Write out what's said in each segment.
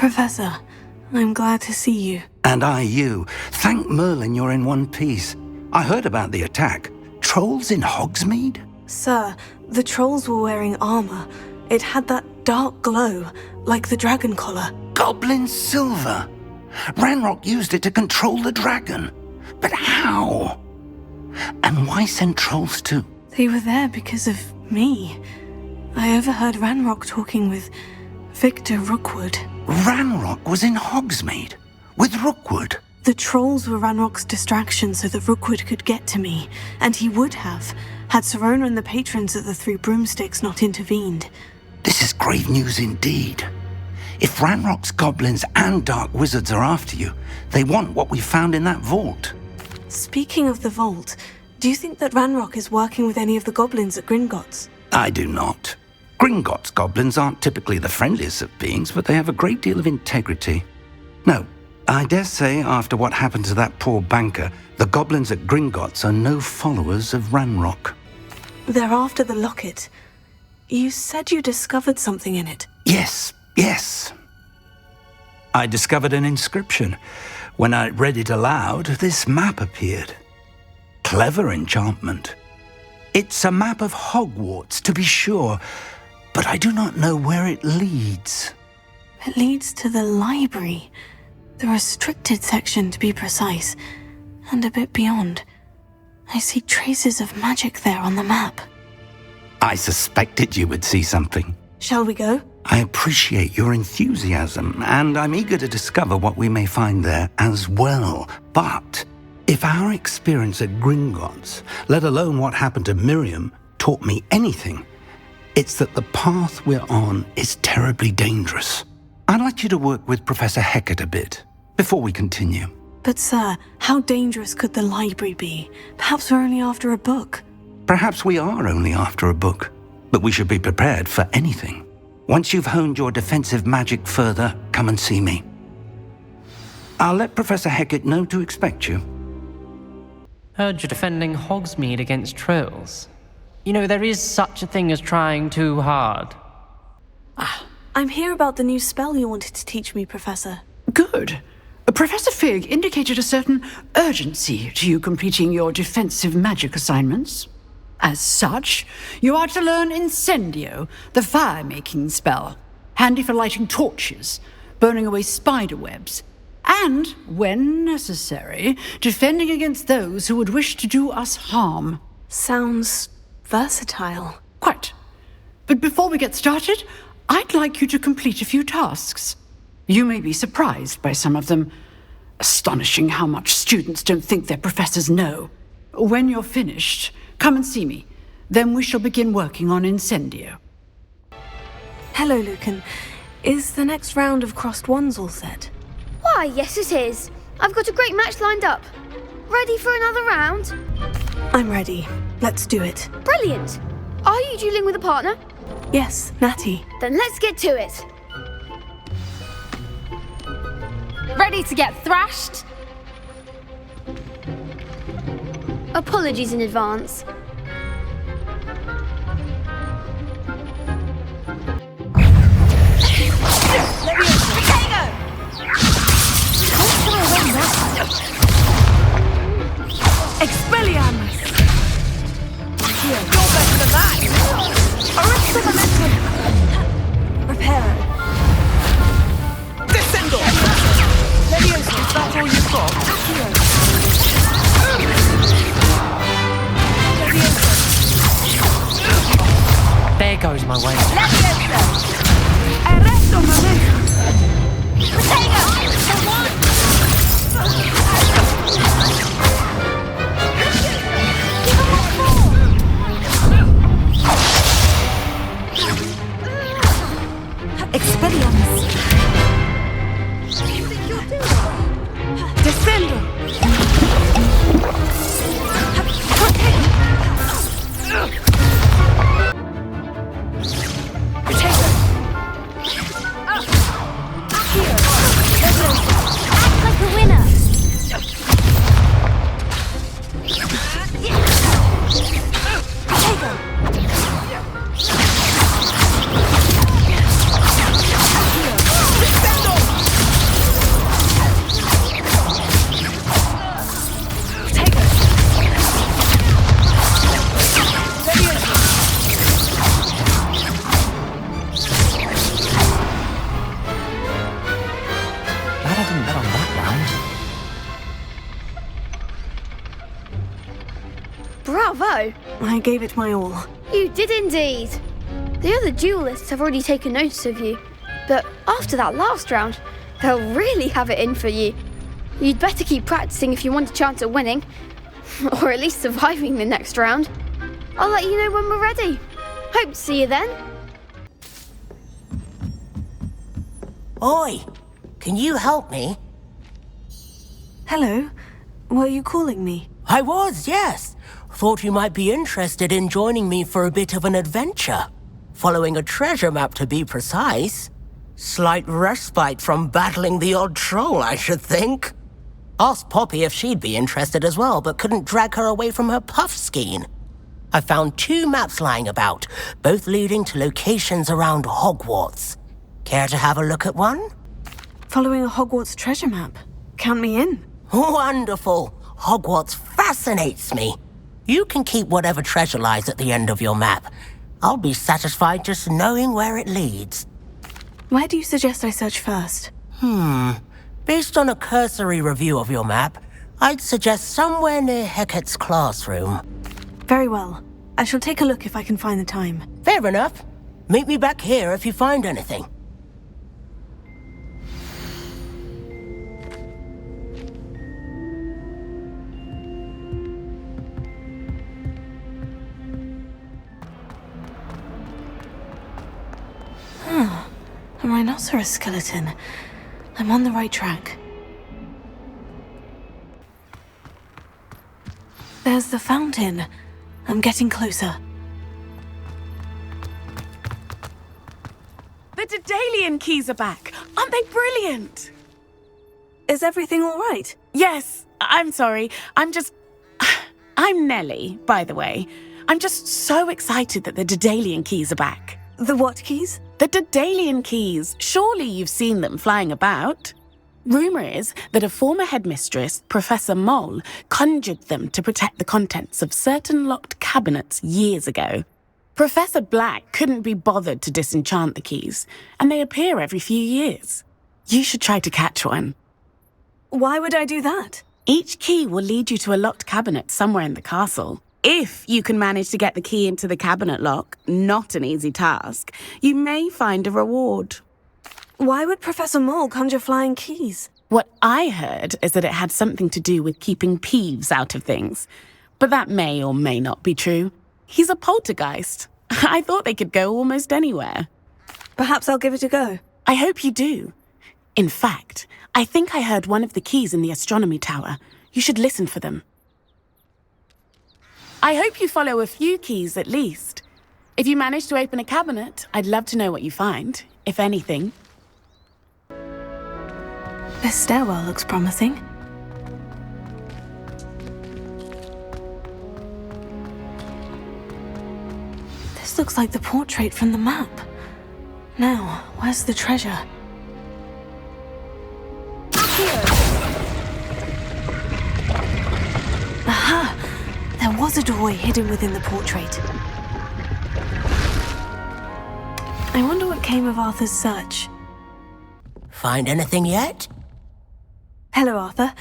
Professor, I'm glad to see you. And I you. Thank Merlin you're in one piece. I heard about the attack. Trolls in Hogsmeade? Sir, the trolls were wearing armor. It had that dark glow, like the dragon collar. Goblin silver. Ranrock used it to control the dragon. But how? And why send trolls too? They were there because of me. I overheard Ranrock talking with Victor Rookwood. Ranrock was in Hogsmeade with Rookwood. The trolls were Ranrock's distraction so that Rookwood could get to me, and he would have, had Serona and the patrons of the Three Broomsticks not intervened. This is grave news indeed. If Ranrock's goblins and dark wizards are after you, they want what we found in that vault. Speaking of the vault, do you think that Ranrock is working with any of the goblins at Gringotts? I do not. Gringotts goblins aren't typically the friendliest of beings, but they have a great deal of integrity. No, I dare say after what happened to that poor banker, the goblins at Gringotts are no followers of Ranrock. They're after the locket. You said you discovered something in it. Yes. I discovered an inscription. When I read it aloud, this map appeared. Clever enchantment. It's a map of Hogwarts, to be sure, but I do not know where it leads. It leads to the library. The restricted section, to be precise, and a bit beyond. I see traces of magic there on the map. I suspected you would see something. Shall we go? I appreciate your enthusiasm, and I'm eager to discover what we may find there as well. But if our experience at Gringotts, let alone what happened to Miriam, taught me anything, it's that the path we're on is terribly dangerous. I'd like you to work with Professor Hecat a bit before we continue. But sir, how dangerous could the library be? Perhaps we're only after a book. Perhaps we are only after a book, but we should be prepared for anything. Once you've honed your defensive magic further, come and see me. I'll let Professor Hecat know to expect you. Heard you're defending Hogsmeade against trolls. You know, there is such a thing as trying too hard. I'm here about the new spell you wanted to teach me, Professor. Good. Professor Fig indicated a certain urgency to you completing your defensive magic assignments. As such, you are to learn Incendio, the fire-making spell, handy for lighting torches, burning away spider webs, and, when necessary, defending against those who would wish to do us harm. Sounds versatile. Quite. But before we get started, I'd like you to complete a few tasks. You may be surprised by some of them. Astonishing how much students don't think their professors know. When you're finished, come and see me. Then we shall begin working on Incendio. Hello, Lucan. Is the next round of Crossed Ones all set? Why, yes it is. I've got a great match lined up. Ready for another round? I'm ready. Let's do it. Brilliant. Are you dueling with a partner? Yes, Natty. Then let's get to it. Ready to get thrashed? Apologies in advance. Expelliarmus! Here, you're better than that! Arrest the momentum! Reparo. Descendo! Leviosa, is that all you've got? Leviosa! There goes my way. Leviosa! Arresto momentum! Potato! Expelliarmus. Descendo. Potato! Act like a winner. gave it my all. You did indeed. The other duelists have already taken notice of you, but after that last round, they'll really have it in for you. You'd better keep practicing if you want a chance at winning, or at least surviving the next round. I'll let you know when we're ready. Hope to see you then. Oi, can you help me? Hello? Were you calling me? I was, yes. Thought you might be interested in joining me for a bit of an adventure. Following a treasure map, to be precise. Slight respite from battling the odd troll, I should think. Asked Poppy if she'd be interested as well, but couldn't drag her away from her puff skein. I found 2 maps lying about, both leading to locations around Hogwarts. Care to have a look at one? Following a Hogwarts treasure map. Count me in. Wonderful. Hogwarts fascinates me. You can keep whatever treasure lies at the end of your map. I'll be satisfied just knowing where it leads. Where do you suggest I search first? Based on a cursory review of your map, I'd suggest somewhere near Hecat's classroom. Very well. I shall take a look if I can find the time. Fair enough. Meet me back here if you find anything. A rhinoceros skeleton. I'm on the right track. There's the fountain. I'm getting closer. The Daedalian keys are back. Aren't they brilliant? Is everything all right? Yes, I'm sorry. I'm Nellie, by the way. I'm just so excited that the Daedalian keys are back. The what keys? The Daedalian keys. Surely you've seen them flying about. Rumour is that a former headmistress, Professor Mole, conjured them to protect the contents of certain locked cabinets years ago. Professor Black couldn't be bothered to disenchant the keys, and they appear every few years. You should try to catch one. Why would I do that? Each key will lead you to a locked cabinet somewhere in the castle. If you can manage to get the key into the cabinet lock, not an easy task, you may find a reward. Why would Professor Mole conjure flying keys? What I heard is that it had something to do with keeping peeves out of things. But that may or may not be true. He's a poltergeist. I thought they could go almost anywhere. Perhaps I'll give it a go. I hope you do. In fact, I think I heard one of the keys in the astronomy tower. You should listen for them. I hope you follow a few keys at least. If you manage to open a cabinet, I'd love to know what you find, if anything. This stairwell looks promising. This looks like the portrait from the map. Now, where's the treasure? Here. Aha! There was a doorway hidden within the portrait. I wonder what came of Arthur's search. Find anything yet? Hello, Arthur.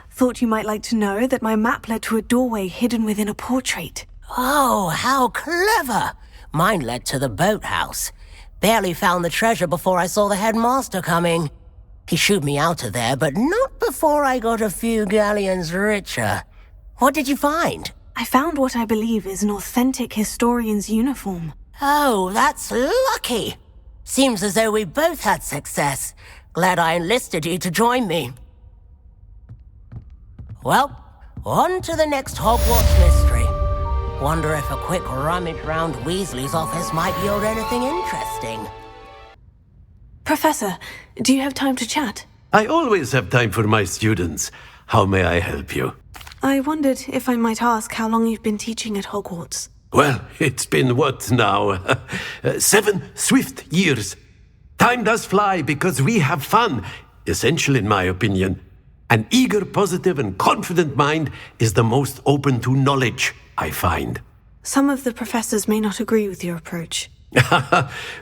Thought you might like to know that my map led to a doorway hidden within a portrait. Oh, how clever! Mine led to the boathouse. Barely found the treasure before I saw the headmaster coming. He shooed me out of there, but not before I got a few galleons richer. What did you find? I found what I believe is an authentic historian's uniform. Oh, that's lucky. Seems as though we both had success. Glad I enlisted you to join me. Well, on to the next Hogwarts mystery. Wonder if a quick rummage round Weasley's office might yield anything interesting. Professor, do you have time to chat? I always have time for my students. How may I help you? I wondered if I might ask how long you've been teaching at Hogwarts. Well, it's been what now? 7 swift years. Time does fly because we have fun. Essential in my opinion. An eager, positive and confident mind is the most open to knowledge, I find. Some of the professors may not agree with your approach.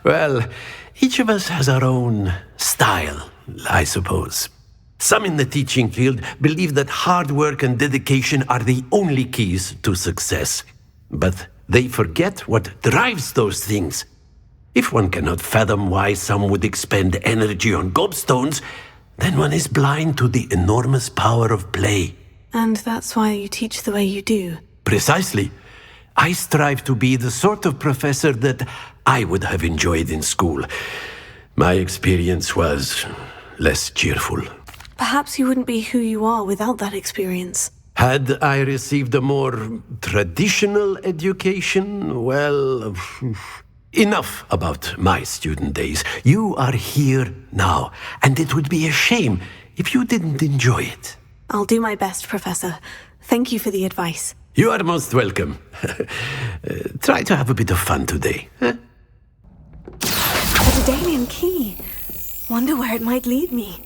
Well, each of us has our own style, I suppose. Some in the teaching field believe that hard work and dedication are the only keys to success. But They forget what drives those things. If one cannot fathom why some would expend energy on gobstones, then one is blind to the enormous power of play. And that's why you teach the way you do. Precisely. I strive to be the sort of professor that I would have enjoyed in school. My experience was less cheerful. Perhaps you wouldn't be who you are without that experience. Had I received a more traditional education, well, enough about my student days. You are here now, and it would be a shame if you didn't enjoy it. I'll do my best, Professor. Thank you for the advice. You are most welcome. Try to have a bit of fun today. Huh? A Daedalian key. Wonder where it might lead me.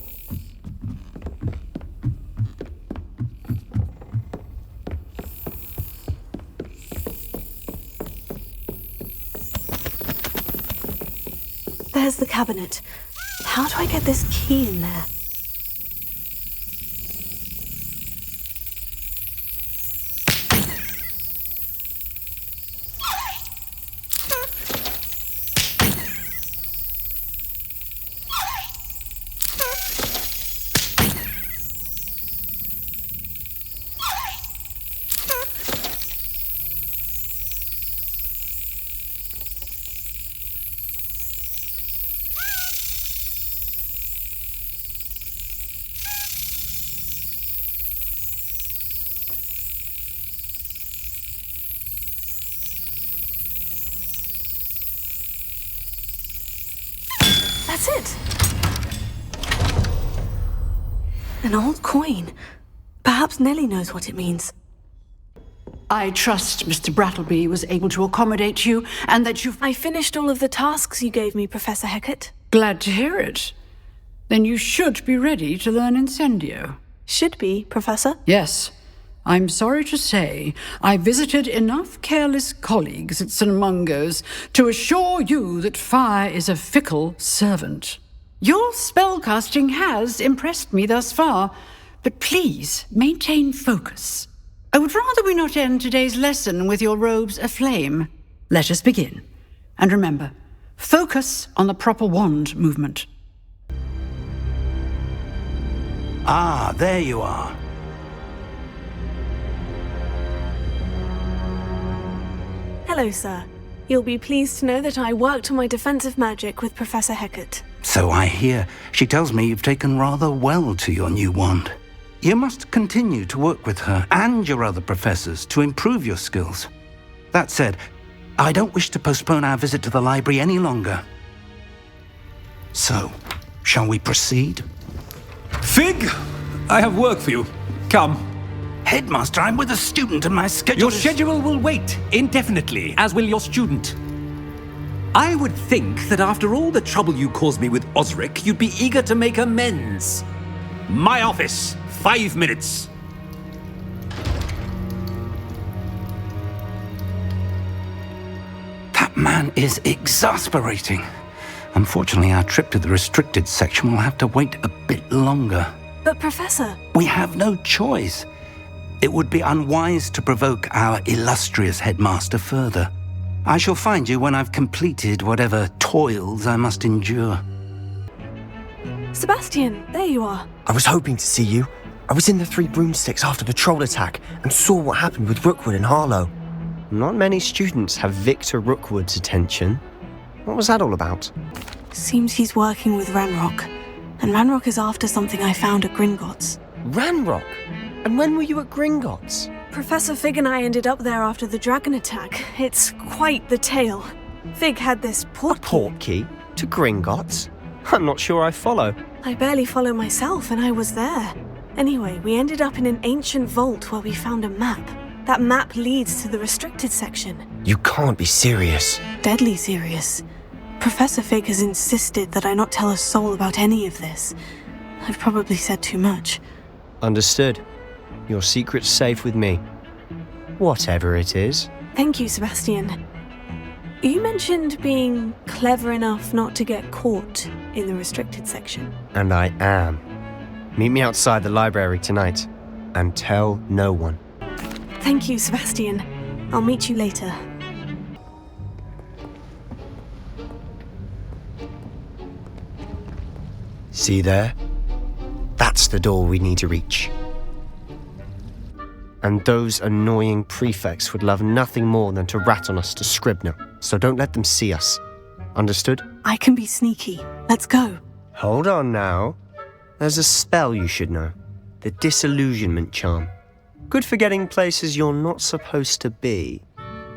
There's the cabinet. How do I get this key in there? That's it. An old coin. Perhaps Nellie knows what it means. I trust Mr. Brattleby was able to accommodate you and that you've... I finished all of the tasks you gave me, Professor Hecat. Glad to hear it. Then you should be ready to learn Incendio. Should be, Professor. Yes. I'm sorry to say I visited enough careless colleagues at St. Mungo's to assure you that fire is a fickle servant. Your spellcasting has impressed me thus far, but please maintain focus. I would rather we not end today's lesson with your robes aflame. Let us begin. And remember, focus on the proper wand movement. Ah, there you are. Hello, sir. You'll be pleased to know that I worked on my defensive magic with Professor Hecat. So I hear. She tells me you've taken rather well to your new wand. You must continue to work with her and your other professors to improve your skills. That said, I don't wish to postpone our visit to the library any longer. So, shall we proceed? Fig, I have work for you. Come. Headmaster, I'm with a student and my schedule Your schedule will wait indefinitely, as will your student. I would think that after all the trouble you caused me with Osric, you'd be eager to make amends. My office, 5 minutes. That man is exasperating. Unfortunately, our trip to the restricted section will have to wait a bit longer. But, Professor... We have no choice. It would be unwise to provoke our illustrious headmaster further. I shall find you when I've completed whatever toils I must endure. Sebastian, there you are. I was hoping to see you. I was in the Three Broomsticks after the troll attack and saw what happened with Rookwood and Harlow. Not many students have Victor Rookwood's attention. What was that all about? Seems he's working with Ranrock. And Ranrock is after something I found at Gringotts. Ranrock? And when were you at Gringotts? Professor Fig and I ended up there after the dragon attack. It's quite the tale. Fig had this port key to Gringotts? I'm not sure I follow. I barely follow myself, and I was there. Anyway, we ended up in an ancient vault where we found a map. That map leads to the restricted section. You can't be serious. Deadly serious. Professor Fig has insisted that I not tell a soul about any of this. I've probably said too much. Understood. Your secret's safe with me. Whatever it is. Thank you, Sebastian. You mentioned being clever enough not to get caught in the restricted section. And I am. Meet me outside the library tonight, and tell no one. Thank you, Sebastian. I'll meet you later. See there? That's the door we need to reach. And those annoying prefects would love nothing more than to rat on us to Scribner, so don't let them see us. Understood? I can be sneaky. Let's go. Hold on now. There's a spell you should know. The Disillusionment Charm. Good for getting places you're not supposed to be.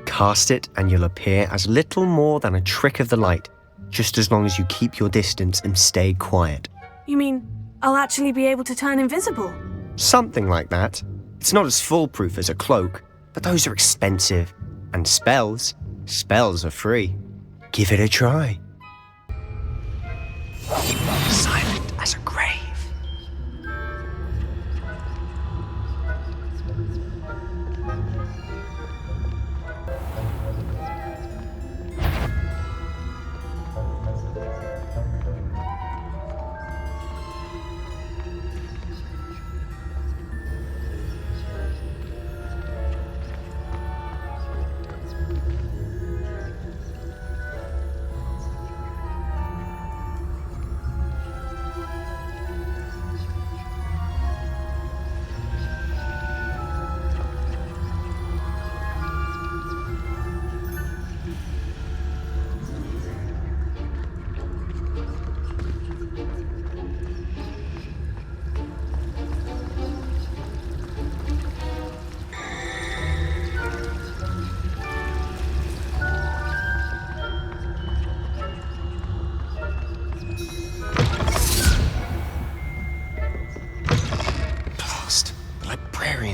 Cast it and you'll appear as little more than a trick of the light, just as long as you keep your distance and stay quiet. You mean I'll actually be able to turn invisible? Something like that. It's not as foolproof as a cloak, but those are expensive. And spells are free. Give it a try. Silent as a grave.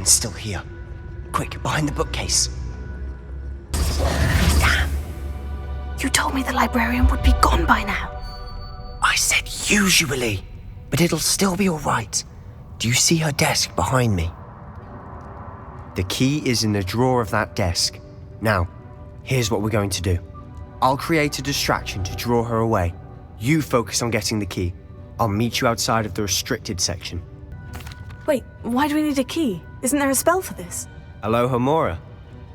Still here. Quick, behind the bookcase. Damn! You told me the librarian would be gone by now. I said usually, but it'll still be all right. Do you see her desk behind me? The key is in the drawer of that desk. Now, here's what we're going to do. I'll create a distraction to draw her away. You focus on getting the key. I'll meet you outside of the restricted section. Wait, why do we need a key? Isn't there a spell for this? Alohomora.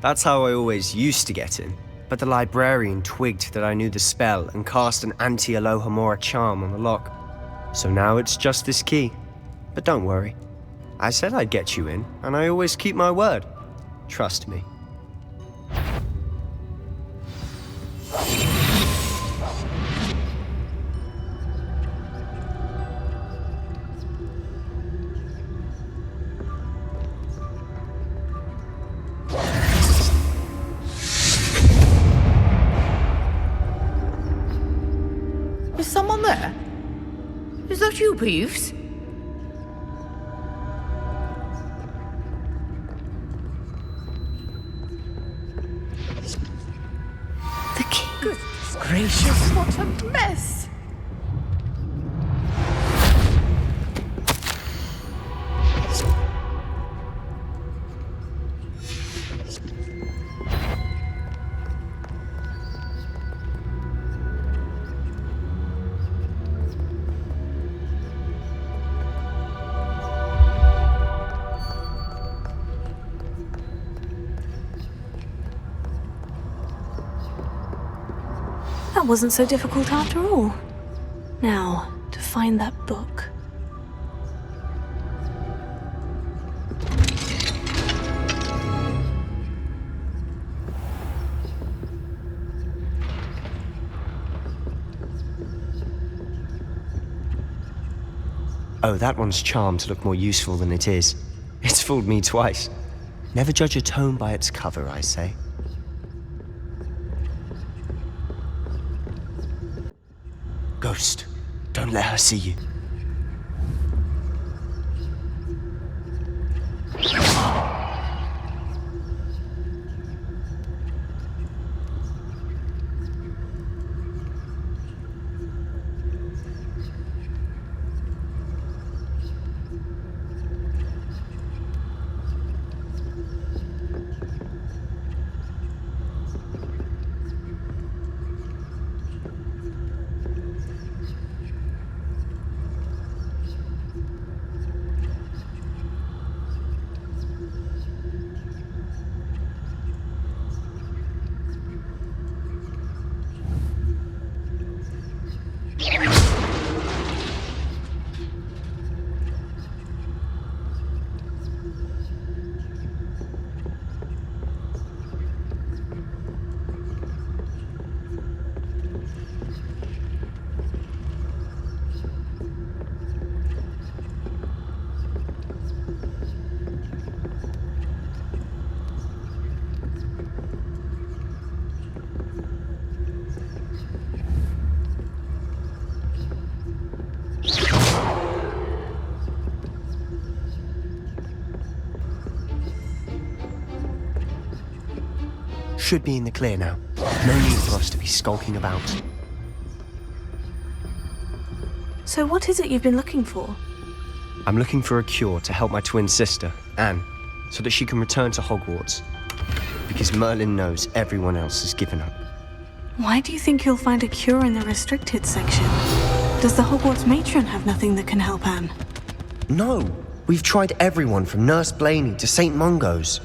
That's how I always used to get in. But the librarian twigged that I knew the spell and cast an anti-Alohomora charm on the lock. So now it's just this key. But don't worry. I said I'd get you in, and I always keep my word. Trust me. Is someone there? Is that you, Peeves? The key. Goodness gracious, what a mess! That wasn't so difficult after all. Now, to find that book. Oh, that one's charmed to look more useful than it is. It's fooled me twice. Never judge a tome by its cover, I say. Ghost, don't let her see you. should be in the clear now. No need for us to be skulking about. So what is it you've been looking for? I'm looking for a cure to help my twin sister, Anne, so that she can return to Hogwarts. Because Merlin knows everyone else has given up. Why do you think you'll find a cure in the restricted section? Does the Hogwarts matron have nothing that can help Anne? No, we've tried everyone from Nurse Blaney to St. Mungo's.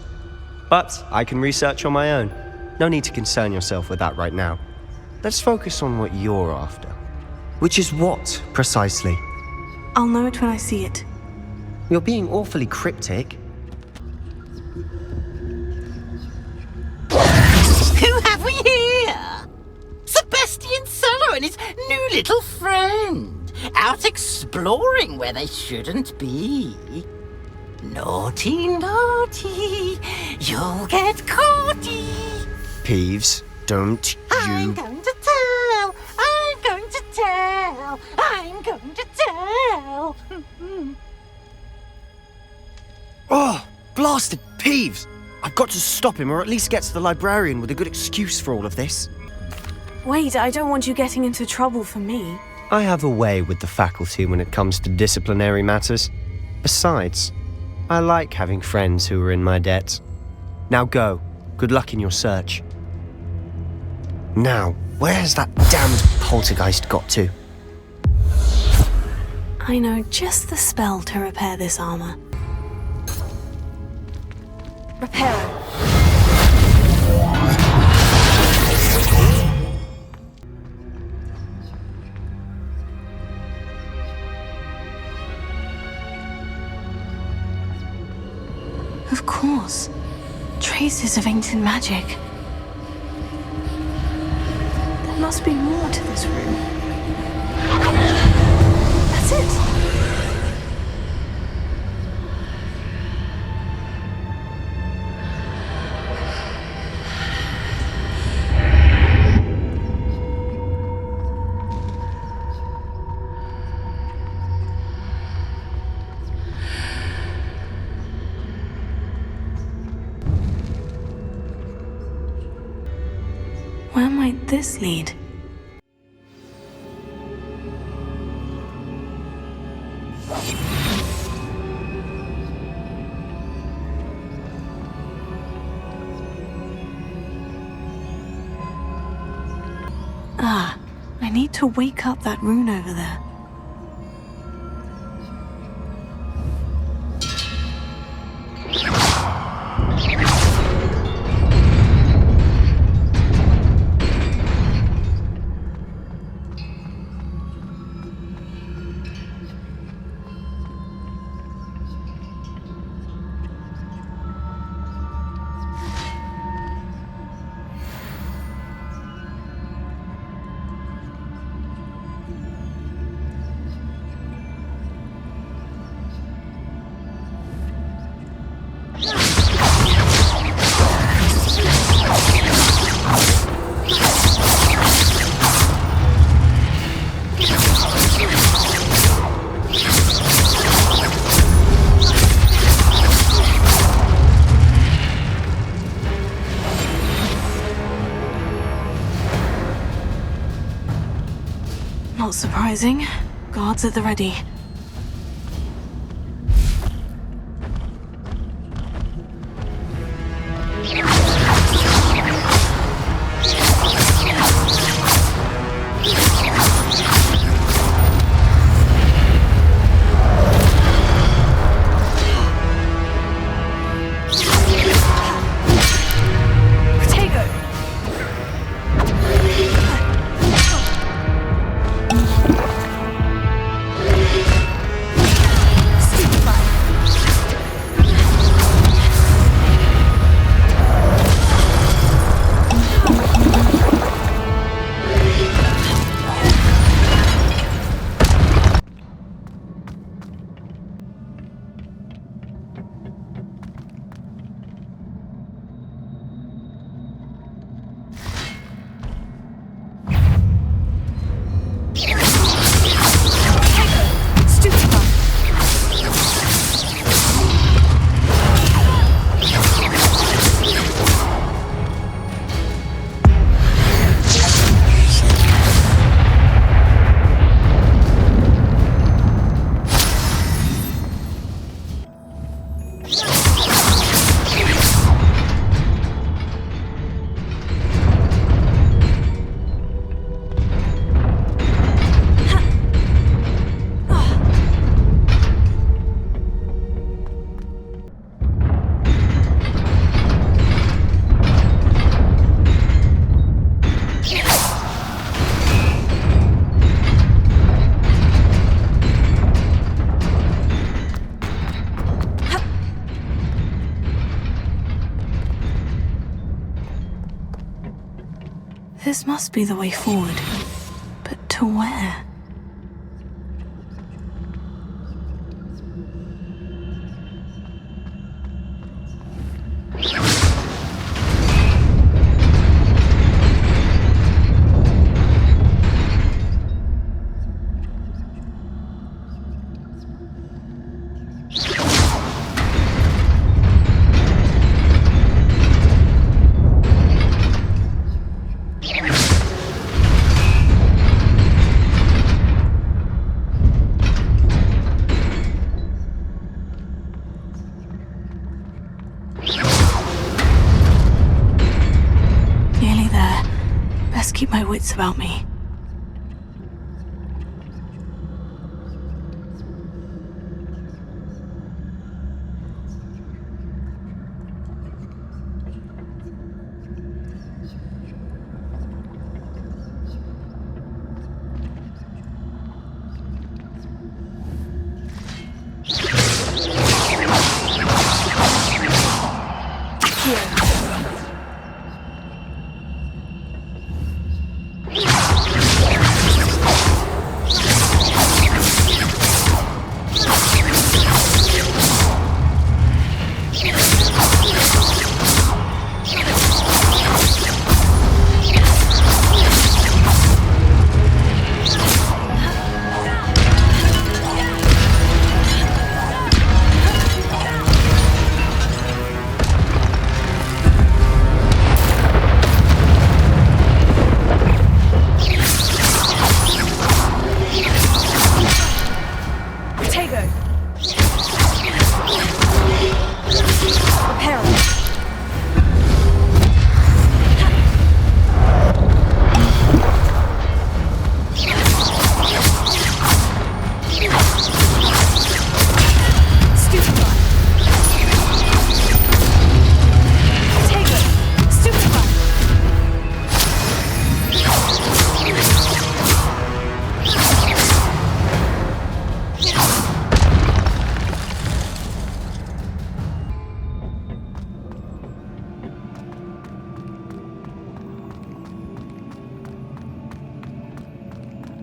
But I can research on my own. No need to concern yourself with that right now. Let's focus on what you're after. Which is what, precisely? I'll know it when I see it. You're being awfully cryptic. Who have we here? Sebastian Sallow and his new little friend, out exploring where they shouldn't be. Naughty, naughty, you'll get caughty. Peeves, don't you... I'm going to tell, I'm going to tell, I'm going to tell. Oh, blasted Peeves! I've got to stop him, or at least get to the librarian with a good excuse for all of this. Wait, I don't want you getting into trouble for me. I have a way with the faculty when it comes to disciplinary matters. Besides, I like having friends who are in my debt. Now go. Good luck in your search. Now, where has that damned poltergeist got to? I know just the spell to repair this armor. Repair. Of course. Traces of ancient magic. There must be more to this room. That's it. Where might this lead? Ah, I need to wake up that rune over there. Not surprising. Guards at the ready. This must be the way forward. But to where? Keep my wits about me.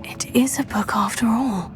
It is a book after all.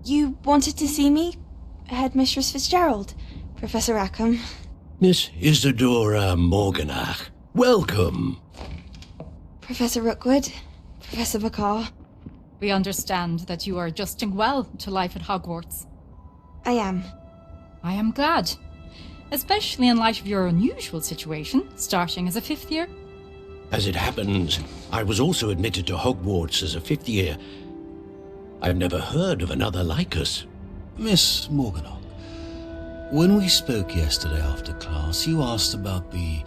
You wanted to see me? Headmistress Fitzgerald, Professor Rackham. Miss Isadora Morganach, welcome. Professor Rookwood, Professor McCaw. We understand that you are adjusting well to life at Hogwarts. I am. I am glad. Especially in light of your unusual situation, starting as a 5th year. As it happens, I was also admitted to Hogwarts as a 5th year. I've never heard of another like us. Miss Morganach, when we spoke yesterday after class, you asked about the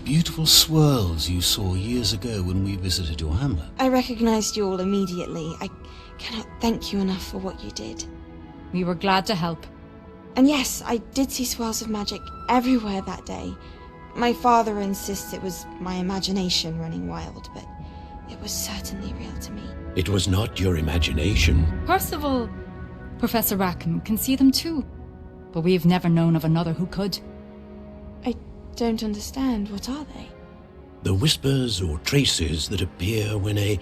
beautiful swirls you saw years ago when we visited your hamlet. I recognized you all immediately. I cannot thank you enough for what you did. We were glad to help. And yes, I did see swirls of magic everywhere that day. My father insists it was my imagination running wild, but it was certainly real to me. It was not your imagination. Percival, Professor Rackham can see them too, but we've never known of another who could. I don't understand. What are they? The whispers or traces that appear when a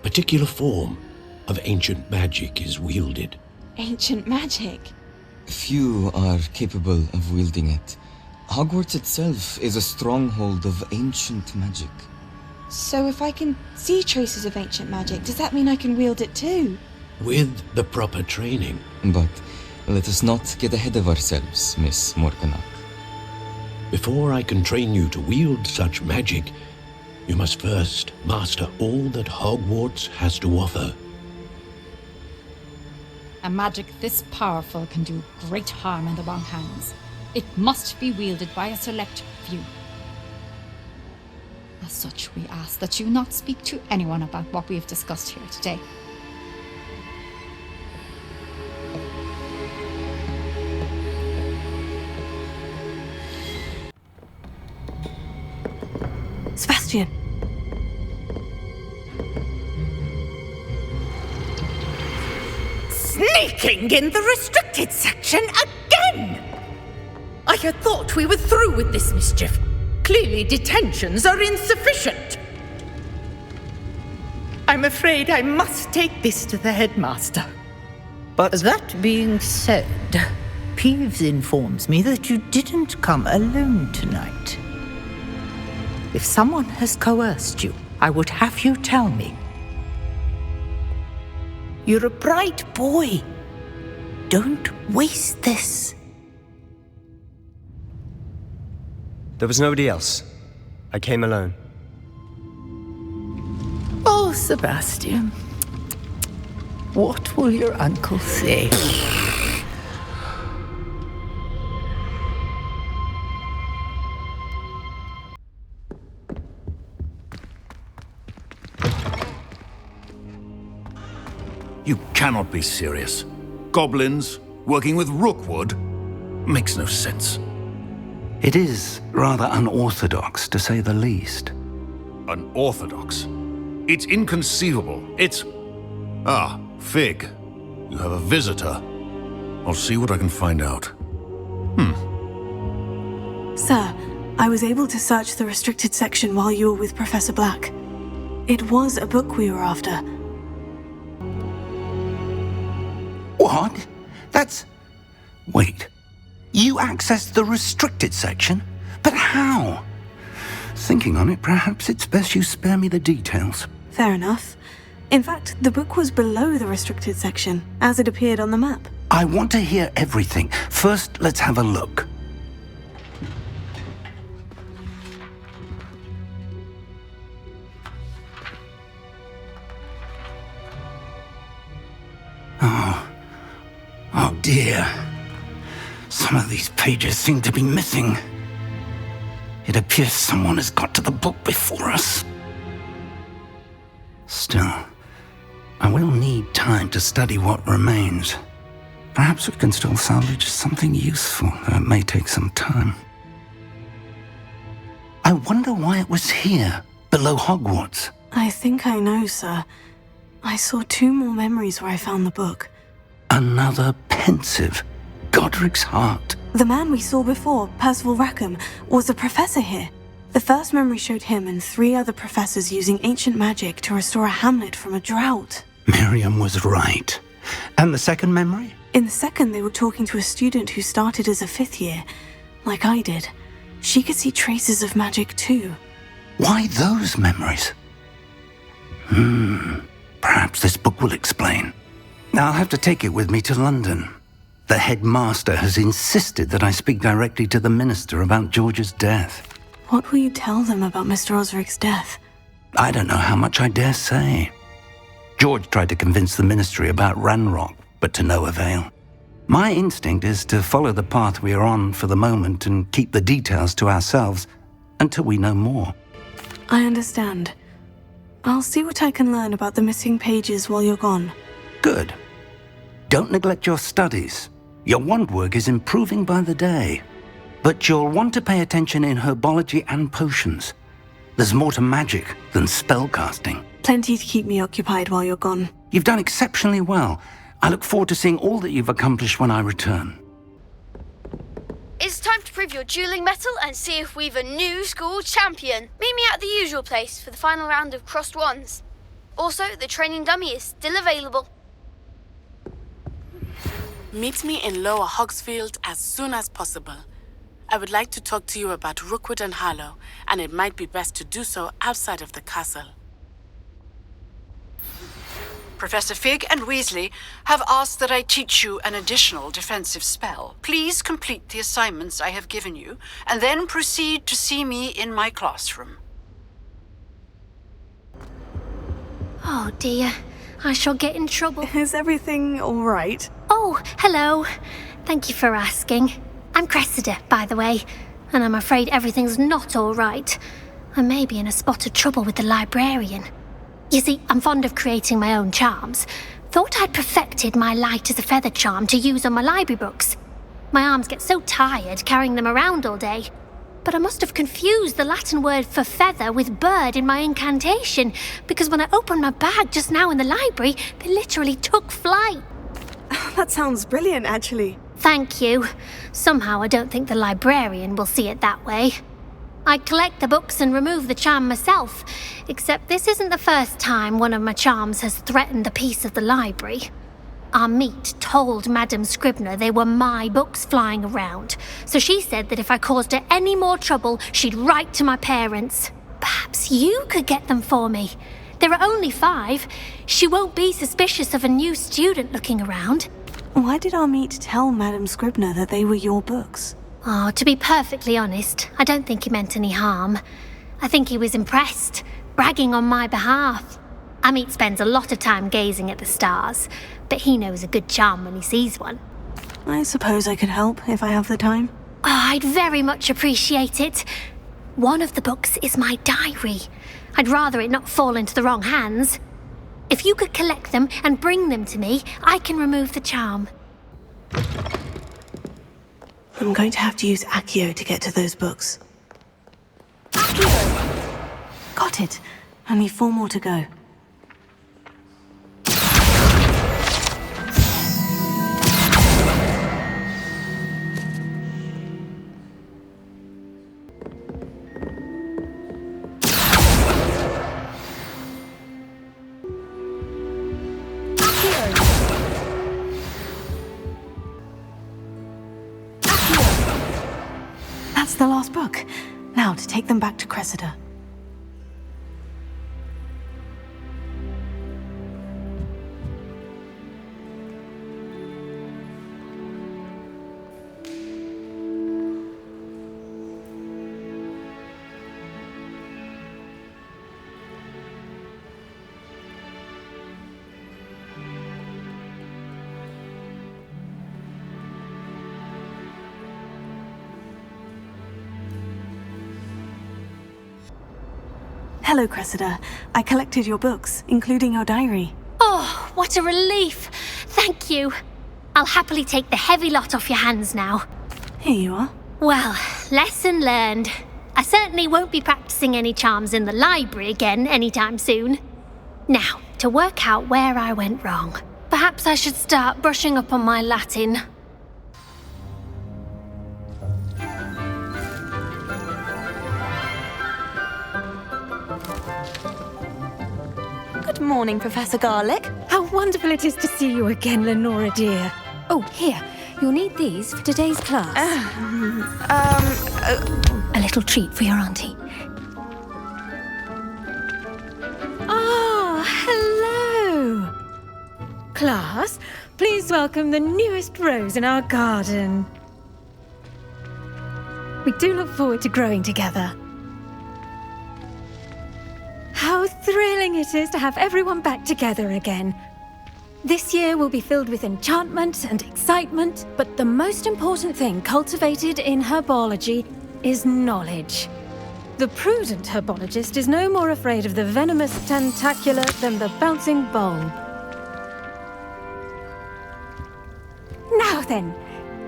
particular form of ancient magic is wielded. Ancient magic? Few are capable of wielding it. Hogwarts itself is a stronghold of ancient magic. So if I can see traces of ancient magic, does that mean I can wield it too? With the proper training. But let us not get ahead of ourselves, Miss Morganach. Before I can train you to wield such magic, you must first master all that Hogwarts has to offer. A magic this powerful can do great harm in the wrong hands. It must be wielded by a select few. As such, we ask that you not speak to anyone about what we have discussed here today. Sebastian. Sneaking in the restricted section again! I had thought we were through with this mischief. Clearly detentions are insufficient. I'm afraid I must take this to the headmaster. But that being said, Peeves informs me that you didn't come alone tonight. If someone has coerced you, I would have you tell me. You're a bright boy. Don't waste this. There was nobody else. I came alone. Oh, Sebastian. What will your uncle say? You cannot be serious. Goblins working with Rookwood? Makes no sense. It is rather unorthodox, to say the least. Unorthodox? It's inconceivable. It's... Ah, Fig. You have a visitor. I'll see what I can find out. Sir, I was able to search the restricted section while you were with Professor Black. It was a book we were after. What? That's... Wait. You accessed the restricted section? But how? Thinking on it, perhaps it's best you spare me the details. Fair enough. In fact, the book was below the restricted section, as it appeared on the map. I want to hear everything. First, let's have a look. Oh dear. Some of these pages seem to be missing. It appears someone has got to the book before us. Still, I will need time to study what remains. Perhaps we can still salvage something useful, though it may take some time. I wonder why it was here, below Hogwarts. I think I know, sir. I saw 2 more memories where I found the book. Another pensive. Godric's heart. The man we saw before, Percival Rackham, was a professor here. The first memory showed him and 3 other professors using ancient magic to restore a hamlet from a drought. Miriam was right. And the second memory? In the second, they were talking to a student who started as a 5th year, like I did. She could see traces of magic too. Why those memories? Perhaps this book will explain. I'll have to take it with me to London. The headmaster has insisted that I speak directly to the minister about George's death. What will you tell them about Mr. Osric's death? I don't know how much I dare say. George tried to convince the ministry about Ranrock, but to no avail. My instinct is to follow the path we are on for the moment and keep the details to ourselves until we know more. I understand. I'll see what I can learn about the missing pages while you're gone. Good. Don't neglect your studies. Your wand work is improving by the day. But you'll want to pay attention in herbology and potions. There's more to magic than spellcasting. Plenty to keep me occupied while you're gone. You've done exceptionally well. I look forward to seeing all that you've accomplished when I return. It's time to prove your dueling mettle and see if we've a new school champion. Meet me at the usual place for the final round of crossed wands. Also, the training dummy is still available. Meet me in Lower Hogsfield as soon as possible. I would like to talk to you about Rookwood and Harlow, and it might be best to do so outside of the castle. Professor Fig and Weasley have asked that I teach you an additional defensive spell. Please complete the assignments I have given you, and then proceed to see me in my classroom. Oh dear, I shall get in trouble. Is everything all right? Oh, hello. Thank you for asking. I'm Cressida, by the way, and I'm afraid everything's not all right. I may be in a spot of trouble with the librarian. You see, I'm fond of creating my own charms. Thought I'd perfected my light as a feather charm to use on my library books. My arms get so tired carrying them around all day. But I must have confused the Latin word for feather with bird in my incantation, because when I opened my bag just now in the library, they literally took flight. That sounds brilliant, actually. Thank you. Somehow I don't think the librarian will see it that way. I collect the books and remove the charm myself, except this isn't the first time one of my charms has threatened the peace of the library. Our meet told Madame Scribner they were my books flying around, so she said that if I caused her any more trouble, she'd write to my parents. Perhaps you could get them for me. There are only 5. She won't be suspicious of a new student looking around. Why did our meet tell Madame Scribner that they were your books? Oh, to be perfectly honest, I don't think he meant any harm. I think he was impressed, bragging on my behalf. Amit spends a lot of time gazing at the stars, but he knows a good charm when he sees one. I suppose I could help if I have the time. Oh, I'd very much appreciate it. One of the books is my diary. I'd rather it not fall into the wrong hands. If you could collect them and bring them to me, I can remove the charm. I'm going to have to use Accio to get to those books. Accio! Got it. Only 4 more to go. That's the last book. Now to take them back to Cressida. Hello, Cressida. I collected your books, including your diary. Oh, what a relief. Thank you. I'll happily take the heavy lot off your hands now. Here you are. Well, lesson learned. I certainly won't be practicing any charms in the library again anytime soon. Now, to work out where I went wrong. Perhaps I should start brushing up on my Latin. Good morning, Professor Garlick. How wonderful it is to see you again, Lenora dear. Oh, here. You'll need these for today's class. A little treat for your auntie. Ah, hello! Class, please welcome the newest rose in our garden. We do look forward to growing together. How thrilling it is to have everyone back together again. This year will be filled with enchantment and excitement, but the most important thing cultivated in herbology is knowledge. The prudent herbologist is no more afraid of the venomous tentacula than the bouncing bulb. Now then,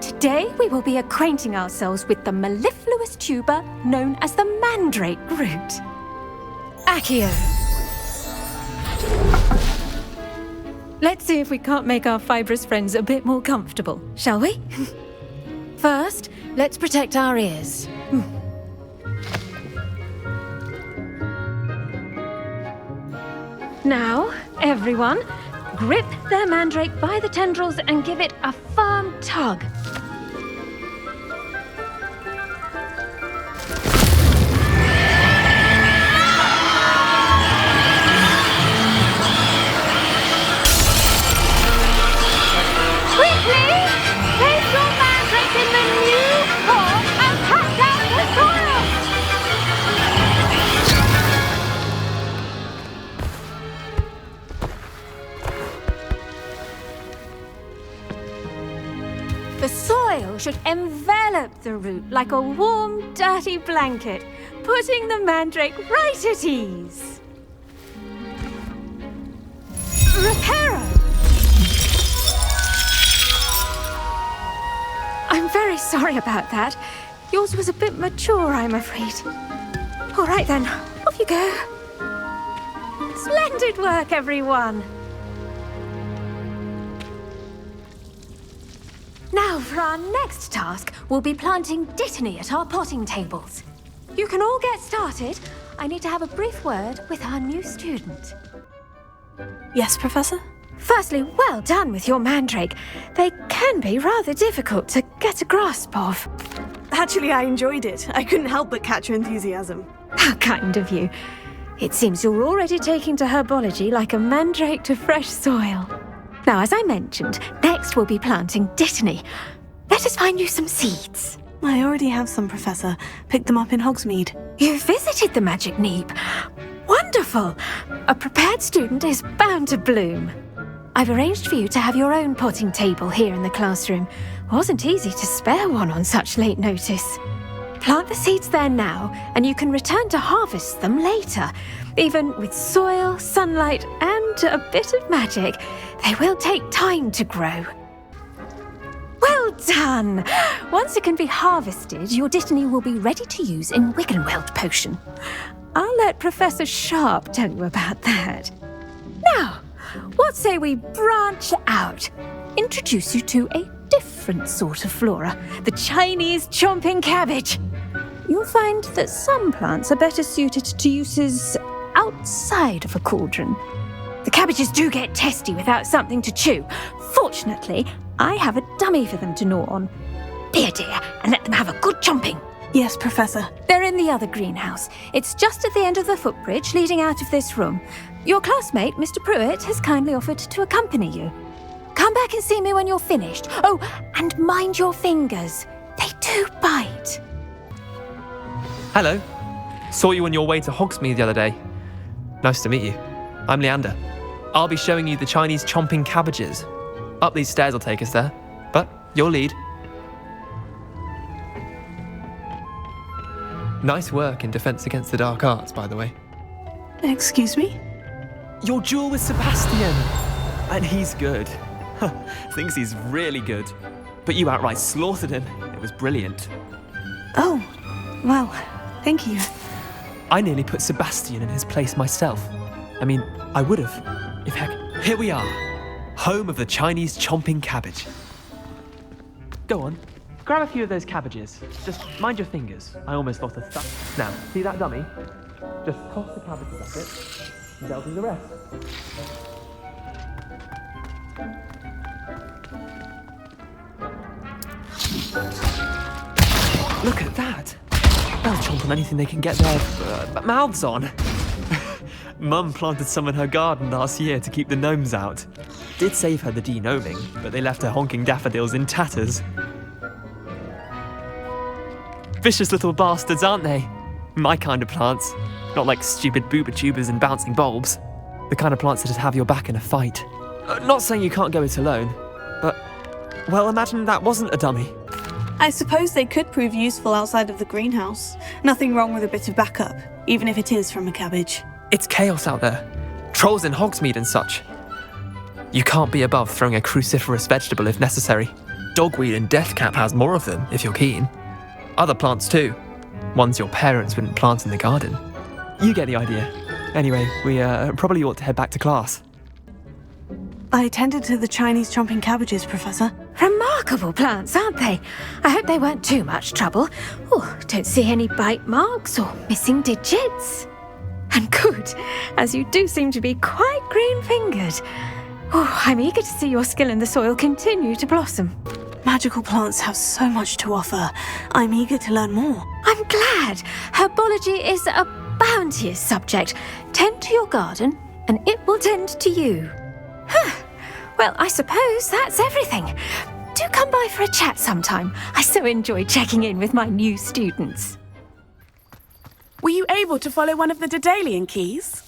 today we will be acquainting ourselves with the mellifluous tuber known as the mandrake root. Accio. Let's see if we can't make our fibrous friends a bit more comfortable, shall we? First, let's protect our ears. Now, everyone, grip their mandrake by the tendrils and give it a firm tug. The soil should envelop the root like a warm, dirty blanket, putting the mandrake right at ease. Reparo! I'm very sorry about that. Yours was a bit mature, I'm afraid. All right then, off you go. Splendid work, everyone. Now, for our next task, we'll be planting dittany at our potting tables. You can all get started. I need to have a brief word with our new student. Yes, Professor? Firstly, well done with your mandrake. They can be rather difficult to get a grasp of. Actually, I enjoyed it. I couldn't help but catch your enthusiasm. How kind of you. It seems you're already taking to herbology like a mandrake to fresh soil. Now, as I mentioned, next we'll be planting dittany. Let us find you some seeds. I already have some, Professor. Picked them up in Hogsmeade. You visited the Magic Neep. Wonderful! A prepared student is bound to bloom. I've arranged for you to have your own potting table here in the classroom. Wasn't easy to spare one on such late notice. Plant the seeds there now, and you can return to harvest them later. Even with soil, sunlight, and a bit of magic, they will take time to grow. Well done! Once it can be harvested, your dittany will be ready to use in Wiggenweld potion. I'll let Professor Sharp tell you about that. Now, what say we branch out? Introduce you to a different sort of flora, the Chinese chomping cabbage. You'll find that some plants are better suited to uses outside of a cauldron. The cabbages do get testy without something to chew. Fortunately, I have a dummy for them to gnaw on. Be a dear and let them have a good chomping. Yes, Professor. They're in the other greenhouse. It's just at the end of the footbridge leading out of this room. Your classmate, Mr. Pruitt, has kindly offered to accompany you. Come back and see me when you're finished. Oh, and mind your fingers. They do bite. Hello. Saw you on your way to Hogsmeade the other day. Nice to meet you. I'm Leander. I'll be showing you the Chinese chomping cabbages. Up these stairs will take us there, but you'll lead. Nice work in Defense Against the Dark Arts, by the way. Excuse me? Your duel with Sebastian! And he's good. Thinks he's really good. But you outright slaughtered him. It was brilliant. Oh, well, thank you. I nearly put Sebastian in his place myself. I mean, I would have. If heck, here we are. Home of the Chinese chomping cabbage. Go on, grab a few of those cabbages. Just mind your fingers. I almost lost a thumb. Now, see that dummy? Just toss the cabbages at it, and they'll do the rest. Look at that. They'll chomp on anything they can get their mouths on. Mum planted some in her garden last year to keep the gnomes out. Did save her the de-gnoming, but they left her honking daffodils in tatters. Vicious little bastards, aren't they? My kind of plants. Not like stupid booba tubers and bouncing bulbs. The kind of plants that just have your back in a fight. Not saying you can't go it alone, but, well, imagine that wasn't a dummy. I suppose they could prove useful outside of the greenhouse. Nothing wrong with a bit of backup, even if it is from a cabbage. It's chaos out there. Trolls in Hogsmeade and such. You can't be above throwing a cruciferous vegetable if necessary. Dogweed and deathcap has more of them, if you're keen. Other plants too. Ones your parents wouldn't plant in the garden. You get the idea. Anyway, we probably ought to head back to class. I attended to the Chinese chomping cabbages, Professor. Remarkable plants, aren't they? I hope they weren't too much trouble. Oh, don't see any bite marks or missing digits. And good, as you do seem to be quite green-fingered. Oh, I'm eager to see your skill in the soil continue to blossom. Magical plants have so much to offer. I'm eager to learn more. I'm glad. Herbology is a bounteous subject. Tend to your garden, and it will tend to you. Well, I suppose that's everything. Do come by for a chat sometime. I so enjoy checking in with my new students. Were you able to follow one of the Daedalian keys?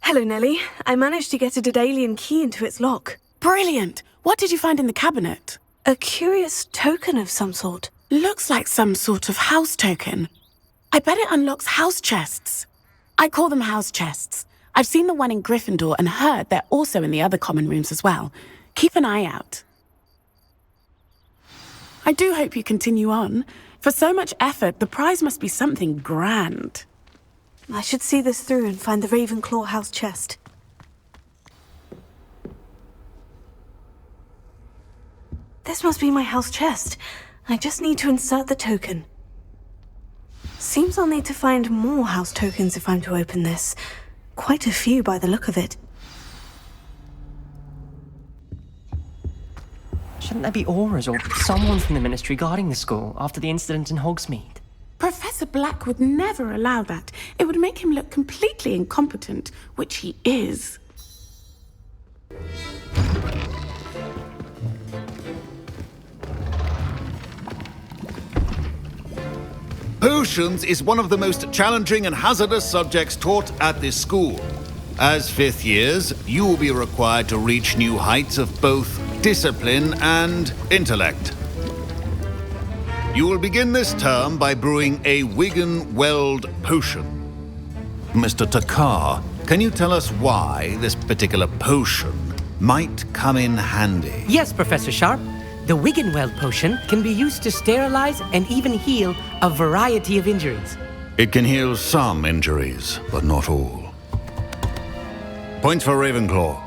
Hello, Nellie. I managed to get a Daedalian key into its lock. Brilliant. What did you find in the cabinet? A curious token of some sort. Looks like some sort of house token. I bet it unlocks house chests. I call them house chests. I've seen the one in Gryffindor and heard they're also in the other common rooms as well. Keep an eye out. I do hope you continue on. For so much effort, the prize must be something grand. I should see this through and find the Ravenclaw house chest. This must be my house chest. I just need to insert the token. Seems I'll need to find more house tokens if I'm to open this. Quite a few by the look of it. Shouldn't there be auras or someone from the Ministry guarding the school after the incident in Hogsmeade? Professor Black would never allow that. It would make him look completely incompetent, which he is. Potions is one of the most challenging and hazardous subjects taught at this school. As fifth years, you will be required to reach new heights of both discipline and intellect. You will begin this term by brewing a Wiggenweld potion. Mr. Takar, can you tell us why this particular potion might come in handy? Yes, Professor Sharp. The Wiggenweld potion can be used to sterilize and even heal a variety of injuries. It can heal some injuries, but not all. Points for Ravenclaw.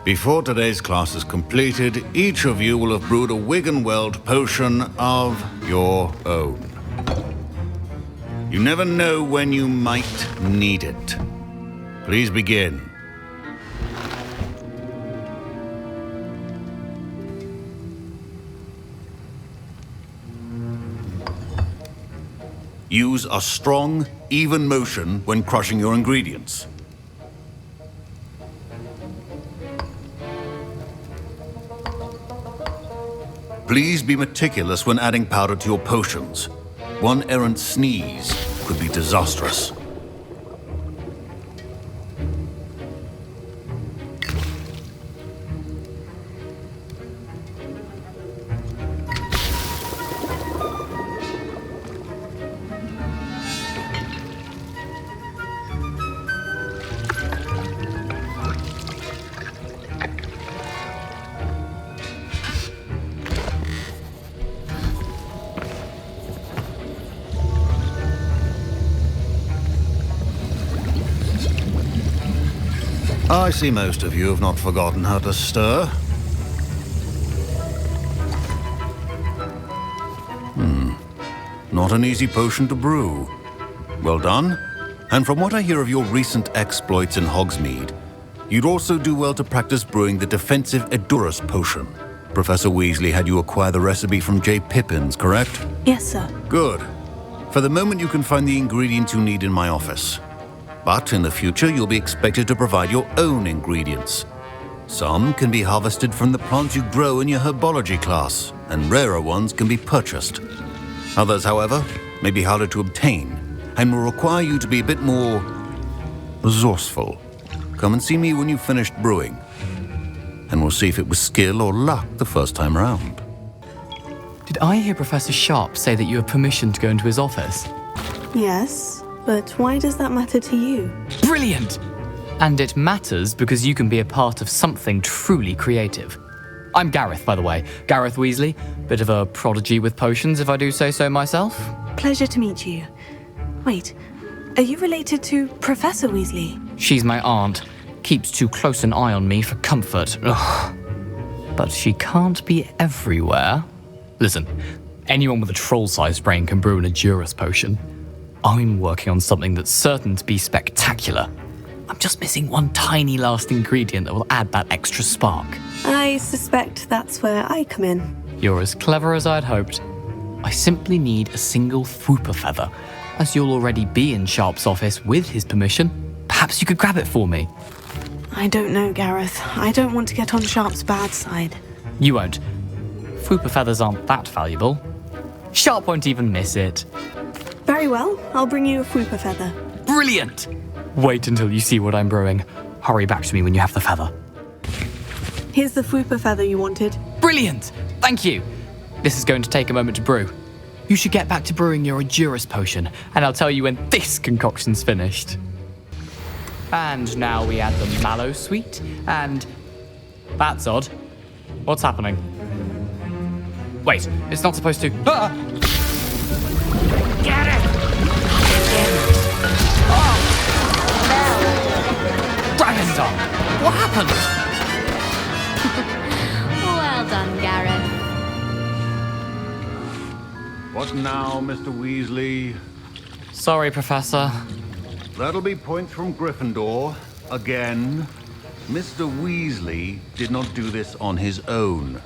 Before today's class is completed, each of you will have brewed a Wiggenweld potion of your own. You never know when you might need it. Please begin. Use a strong, even motion when crushing your ingredients. Please be meticulous when adding powder to your potions. One errant sneeze could be disastrous. I see most of you have not forgotten how to stir. Not an easy potion to brew. Well done. And from what I hear of your recent exploits in Hogsmeade, you'd also do well to practice brewing the defensive Edurus potion. Professor Weasley had you acquire the recipe from J. Pippin's, correct? Yes, sir. Good. For the moment, you can find the ingredients you need in my office. But in the future, you'll be expected to provide your own ingredients. Some can be harvested from the plants you grow in your herbology class, and rarer ones can be purchased. Others, however, may be harder to obtain, and will require you to be a bit more resourceful. Come and see me when you've finished brewing, and we'll see if it was skill or luck the first time around. Did I hear Professor Sharp say that you have permission to go into his office? Yes, but why does that matter to you? Brilliant! And it matters because you can be a part of something truly creative. I'm Gareth, by the way. Gareth Weasley. Bit of a prodigy with potions, if I do say so myself. Pleasure to meet you. Wait, are you related to Professor Weasley? She's my aunt. Keeps too close an eye on me for comfort. Ugh. But she can't be everywhere. Listen, anyone with a troll-sized brain can brew an Adurus potion. I'm working on something that's certain to be spectacular. I'm just missing one tiny last ingredient that will add that extra spark. I suspect that's where I come in. You're as clever as I'd hoped. I simply need a single Fwooper feather. As you'll already be in Sharp's office with his permission, perhaps you could grab it for me. I don't know, Gareth. I don't want to get on Sharp's bad side. You won't. Fwooper feathers aren't that valuable. Sharp won't even miss it. Very well, I'll bring you a Fwooper feather. Brilliant! Wait until you see what I'm brewing. Hurry back to me when you have the feather. Here's the Fwooper feather you wanted. Brilliant! Thank you! This is going to take a moment to brew. You should get back to brewing your Adurus potion, and I'll tell you when this concoction's finished. And now we add the mallow sweet, and... That's odd. What's happening? Wait, it's not supposed to... Ah! Get it! Dragon's Tongue! What happened? Well done, Gareth. What now, Mr. Weasley? Sorry, Professor. That'll be points from Gryffindor. Again. Mr. Weasley did not do this on his own.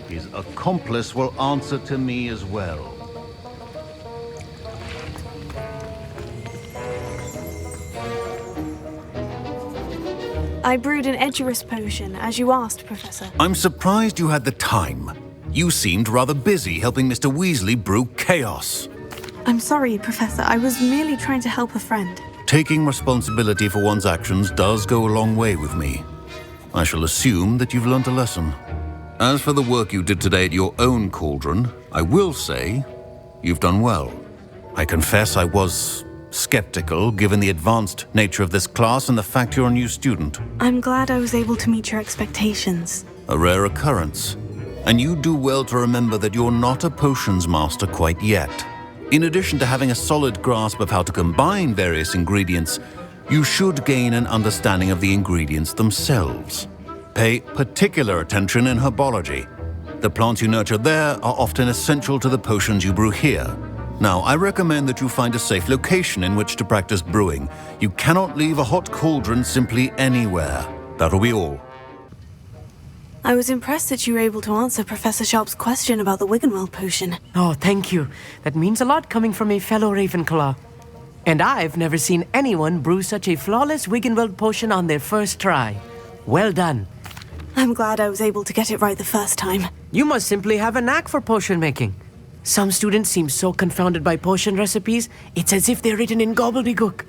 His accomplice will answer to me as well. I brewed an Edurus potion, as you asked, Professor. I'm surprised you had the time. You seemed rather busy helping Mr. Weasley brew chaos. I'm sorry, Professor. I was merely trying to help a friend. Taking responsibility for one's actions does go a long way with me. I shall assume that you've learnt a lesson. As for the work you did today at your own cauldron, I will say you've done well. I confess I was skeptical, given the advanced nature of this class and the fact you're a new student. I'm glad I was able to meet your expectations. A rare occurrence. And you do well to remember that you're not a potions master quite yet. In addition to having a solid grasp of how to combine various ingredients, you should gain an understanding of the ingredients themselves. Pay particular attention in herbology. The plants you nurture there are often essential to the potions you brew here. Now, I recommend that you find a safe location in which to practice brewing. You cannot leave a hot cauldron simply anywhere. That'll be all. I was impressed that you were able to answer Professor Sharp's question about the Wiggenweld potion. Oh, thank you. That means a lot coming from a fellow Ravenclaw. And I've never seen anyone brew such a flawless Wiggenweld potion on their first try. Well done. I'm glad I was able to get it right the first time. You must simply have a knack for potion making. Some students seem so confounded by potion recipes, it's as if they're written in gobbledygook.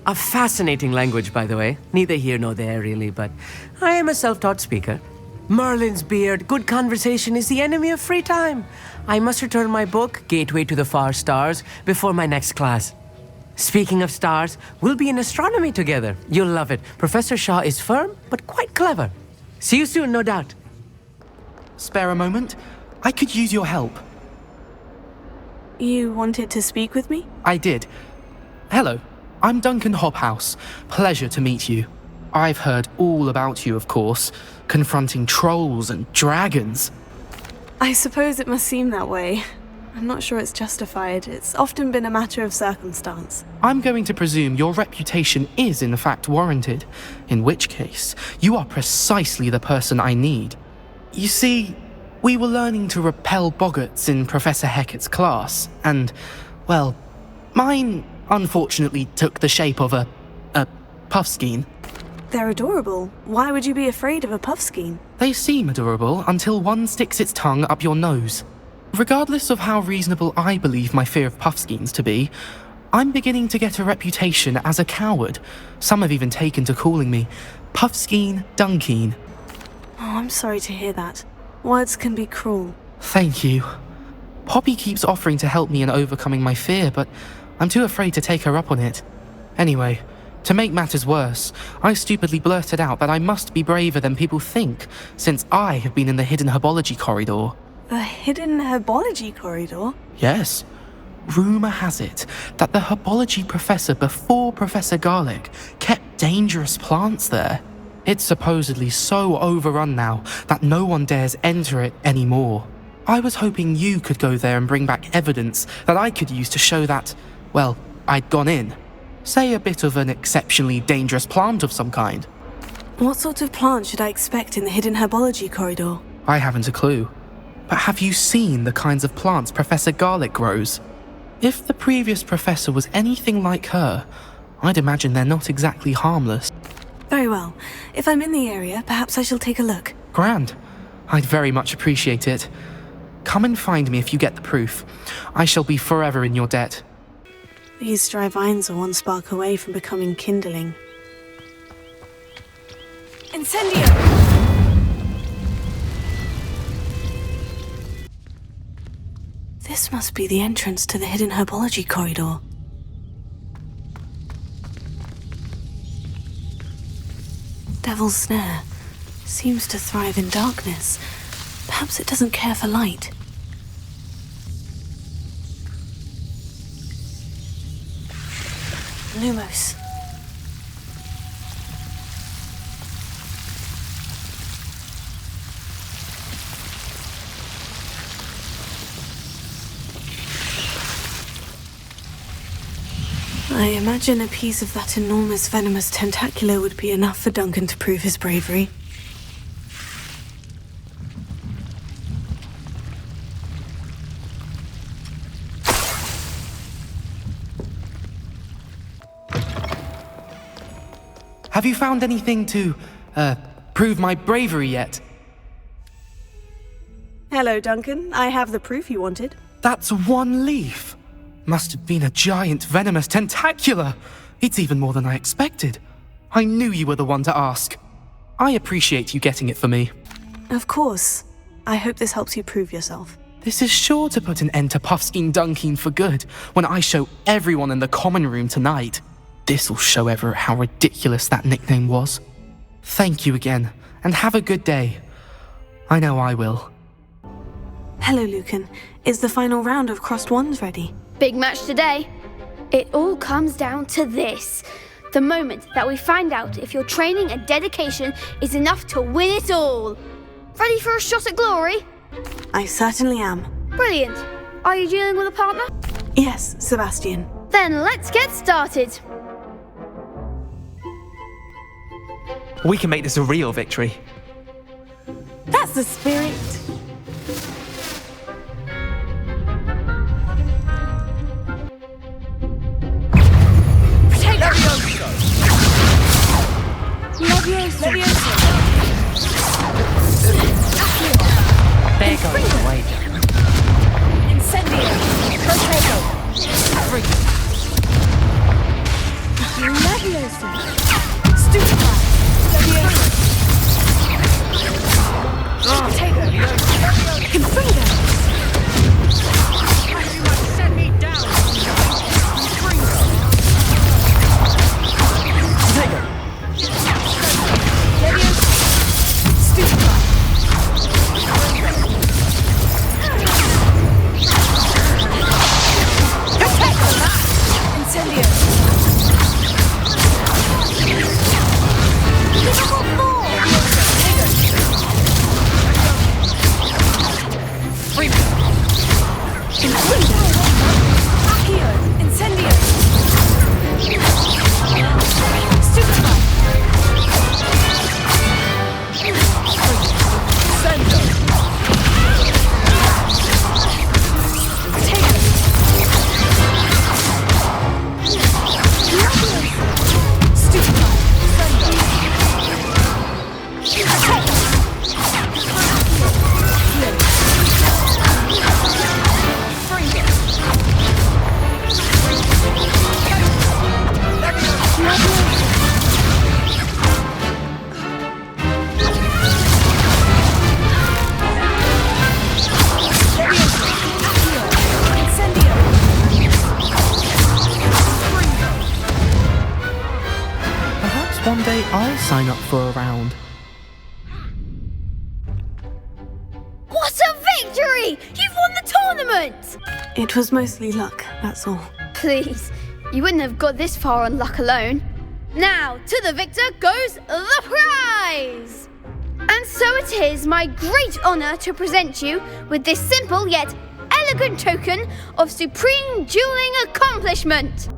A fascinating language, by the way. Neither here nor there, really, but I am a self-taught speaker. Merlin's beard, good conversation is the enemy of free time. I must return my book, Gateway to the Far Stars, before my next class. Speaking of stars, we'll be in astronomy together. You'll love it. Professor Shaw is firm, but quite clever. See you soon, no doubt. Spare a moment? I could use your help. You wanted to speak with me? I did. Hello, I'm Duncan Hobhouse. Pleasure to meet you. I've heard all about you, of course, confronting trolls and dragons. I suppose it must seem that way. I'm not sure it's justified. It's often been a matter of circumstance. I'm going to presume your reputation is in fact warranted, in which case, you are precisely the person I need. You see, We were learning to repel boggarts in Professor Hecat's class, and, well, mine unfortunately took the shape of a puffskein. They're adorable. Why would you be afraid of a puffskein? They seem adorable until one sticks its tongue up your nose. Regardless of how reasonable I believe my fear of puffskeins to be, I'm beginning to get a reputation as a coward. Some have even taken to calling me Puffskein Dunkeen. Oh, I'm sorry to hear that. Words can be cruel. Thank you. Poppy keeps offering to help me in overcoming my fear, but I'm too afraid to take her up on it. Anyway, to make matters worse, I stupidly blurted out that I must be braver than people think, since I have been in the hidden herbology corridor. The hidden herbology corridor? Yes. Rumour has it that the herbology professor before Professor Garlic kept dangerous plants there. It's supposedly so overrun now that no one dares enter it anymore. I was hoping you could go there and bring back evidence that I could use to show that, well, I'd gone in. Say a bit of an exceptionally dangerous plant of some kind. What sort of plant should I expect in the hidden herbology corridor? I haven't a clue. But have you seen the kinds of plants Professor Garlic grows? If the previous professor was anything like her, I'd imagine they're not exactly harmless. Very well. If I'm in the area, perhaps I shall take a look. Grand. I'd very much appreciate it. Come and find me if you get the proof. I shall be forever in your debt. These dry vines are one spark away from becoming kindling. Incendio! This must be the entrance to the hidden herbology corridor. Devil's Snare seems to thrive in darkness. Perhaps it doesn't care for light. Lumos. I imagine a piece of that enormous venomous tentacular would be enough for Duncan to prove his bravery. Have you found anything to, prove my bravery yet? Hello, Duncan. I have the proof you wanted. That's one leaf. Must have been a giant venomous tentacula. It's even more than I expected. I knew you were the one to ask. I appreciate you getting it for me. Of course. I hope this helps you prove yourself. This is sure to put an end to Puffskein Dunkeen for good when I show everyone in the common room tonight. This'll show Everett how ridiculous that nickname was. Thank you again, and have a good day. I know I will. Hello, Lucan. Is the final round of Crossed Wands ready? Big match today. It all comes down to this. The moment that we find out if your training and dedication is enough to win it all. Ready for a shot at glory? I certainly am. Brilliant. Are you dealing with a partner? Yes, Sebastian. Then let's get started. We can make this a real victory. That's the spirit. There goes the wager. Incendio! Potato! Leviosa! Stupefy! Leviosa! Potato! Confringo! You must send me down! Confringo! Potato! Leviosa! Stupefy! Incendio! someday I'll sign up for a round. What a victory! You've won the tournament! It was mostly luck, that's all. Please, you wouldn't have got this far on luck alone. Now, to the victor goes the prize! And so it is my great honour to present you with this simple yet elegant token of supreme dueling accomplishment.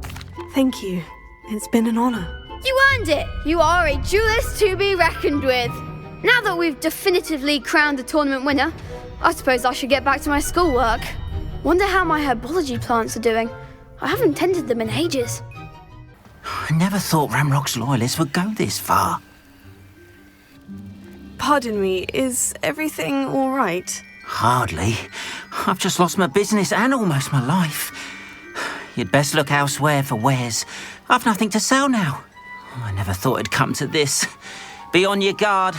Thank you. It's been an honour. You earned it. You are a duelist to be reckoned with. Now that we've definitively crowned the tournament winner, I suppose I should get back to my schoolwork. Wonder how my herbology plants are doing. I haven't tended them in ages. I never thought Ramrock's loyalists would go this far. Pardon me, is everything all right? Hardly. I've just lost my business and almost my life. You'd best look elsewhere for wares. I've nothing to sell now. I never thought it'd come to this. Be on your guard.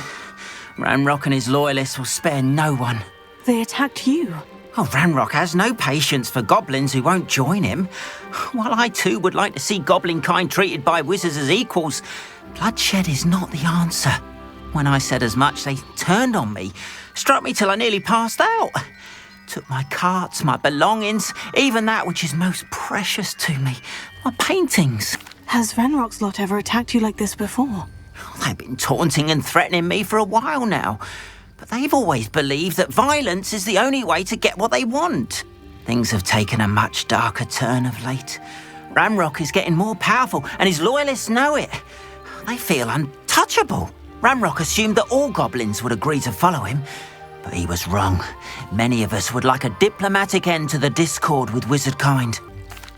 Ramrock and his loyalists will spare no one. They attacked you. Oh, Ramrock has no patience for goblins who won't join him. While I too would like to see goblin kind treated by wizards as equals, bloodshed is not the answer. When I said as much, they turned on me, struck me till I nearly passed out. Took my carts, my belongings, even that which is most precious to me, my paintings. Has Ranrock's lot ever attacked you like this before? They've been taunting and threatening me for a while now, but they've always believed that violence is the only way to get what they want. Things have taken a much darker turn of late. Ramrock is getting more powerful, and his loyalists know it. They feel untouchable. Ramrock assumed that all goblins would agree to follow him, but he was wrong. Many of us would like a diplomatic end to the discord with wizard kind.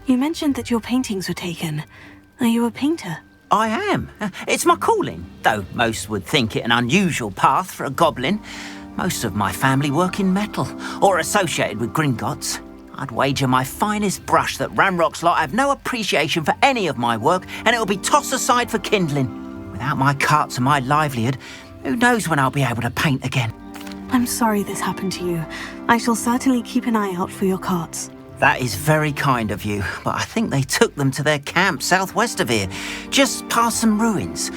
You mentioned that your paintings were taken. Are you a painter? I am. It's my calling, though most would think it an unusual path for a goblin. Most of my family work in metal, or associated with Gringotts. I'd wager my finest brush that Ramrock's lot have no appreciation for any of my work, and it'll be tossed aside for kindling. Without my carts and my livelihood, who knows when I'll be able to paint again. I'm sorry this happened to you. I shall certainly keep an eye out for your carts. That is very kind of you, but I think they took them to their camp southwest of here, just past some ruins.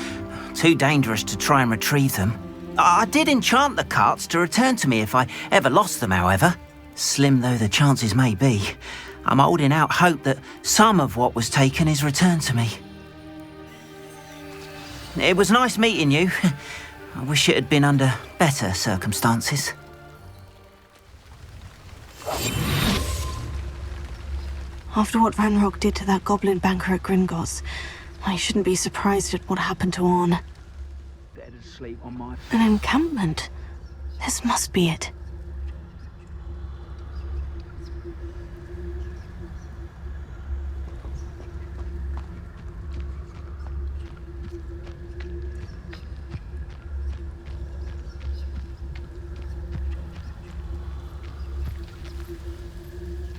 Too dangerous to try and retrieve them. I did enchant the carts to return to me if I ever lost them, however. Slim though the chances may be, I'm holding out hope that some of what was taken is returned to me. It was nice meeting you. I wish it had been under better circumstances. After what Ranrock did to that goblin banker at Gringotts, I shouldn't be surprised at what happened to Orn. An encampment? This must be it.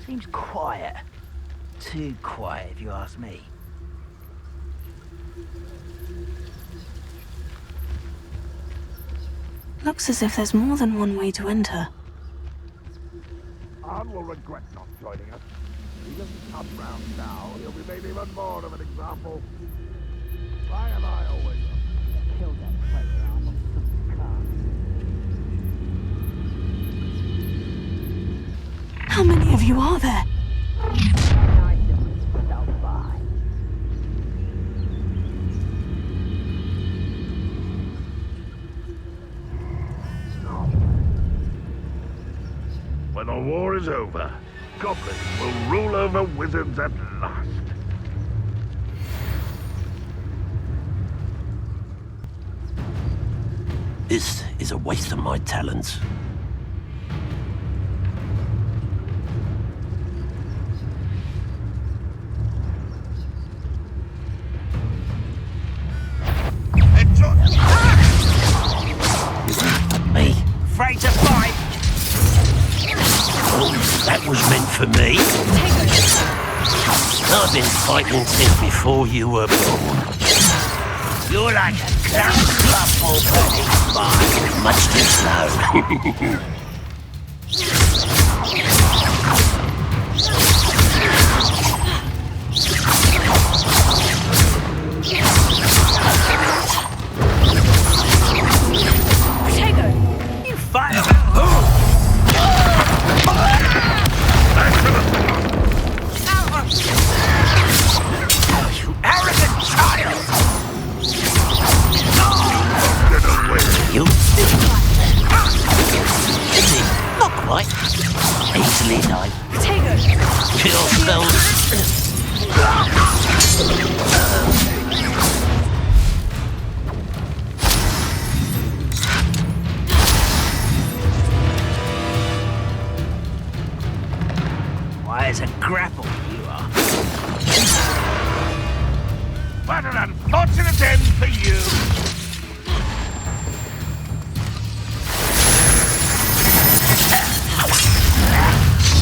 Seems quiet. Too quiet, if you ask me. Looks as if there's more than one way to enter. Arn will regret not joining us. He doesn't come round now, he'll be made even more of an example. Why am I always kill that player on the How many of you are there? When the war is over, goblins will rule over wizards at last. This is a waste of my talents. Me. Afraid to fight! Oh, that was meant for me. I've been fighting since before you were born. You're like a clown club or burning fire. Much too slow. Chill spells. Why, it's a grapple you are. What an unfortunate end for you!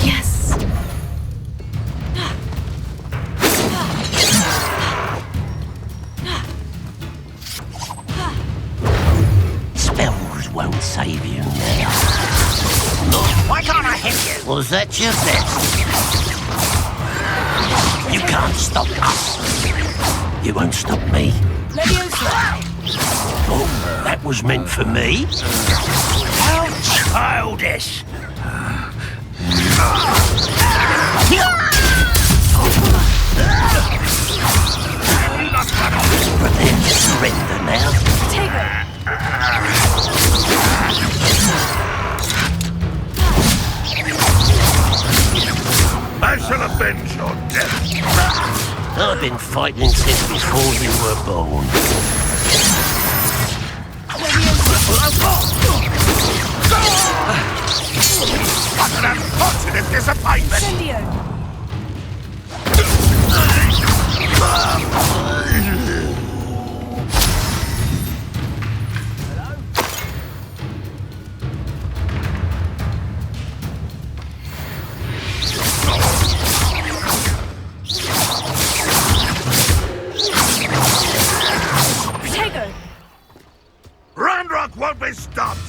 Yes! Spells won't save you now. Why can't I hit you? Was that just it? You can't stop us. You won't stop me. Oh, that was meant for me? How childish! Pretend to surrender now. Take her. I shall avenge your death. I've been fighting since before you were born. What an unfortunate disappointment! Ranrock won't be stopped!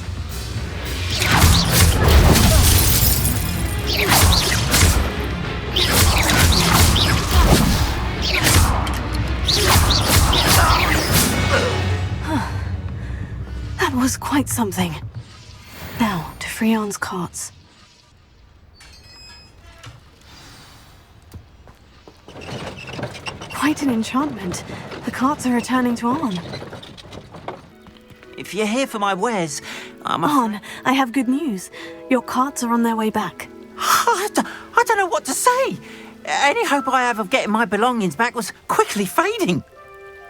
That was quite something. Now, to Freon's carts. Quite an enchantment. The carts are returning to Arn. If you're here for my wares, Arn, I have good news. Your carts are on their way back. I don't know what to say. Any hope I have of getting my belongings back was quickly fading.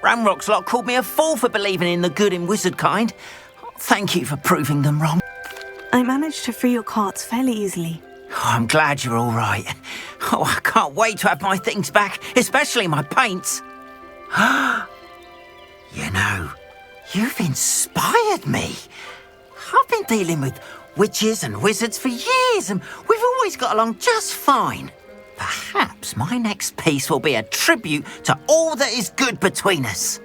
Ranrock's lot called me a fool for believing in the good in wizard kind. Thank you for proving them wrong. I managed to free your carts fairly easily. Oh, I'm glad you're all right. Oh, I can't wait to have my things back, especially my paints. You know, you've inspired me. I've been dealing with witches and wizards for years, and we've always got along just fine. Perhaps my next piece will be a tribute to all that is good between us.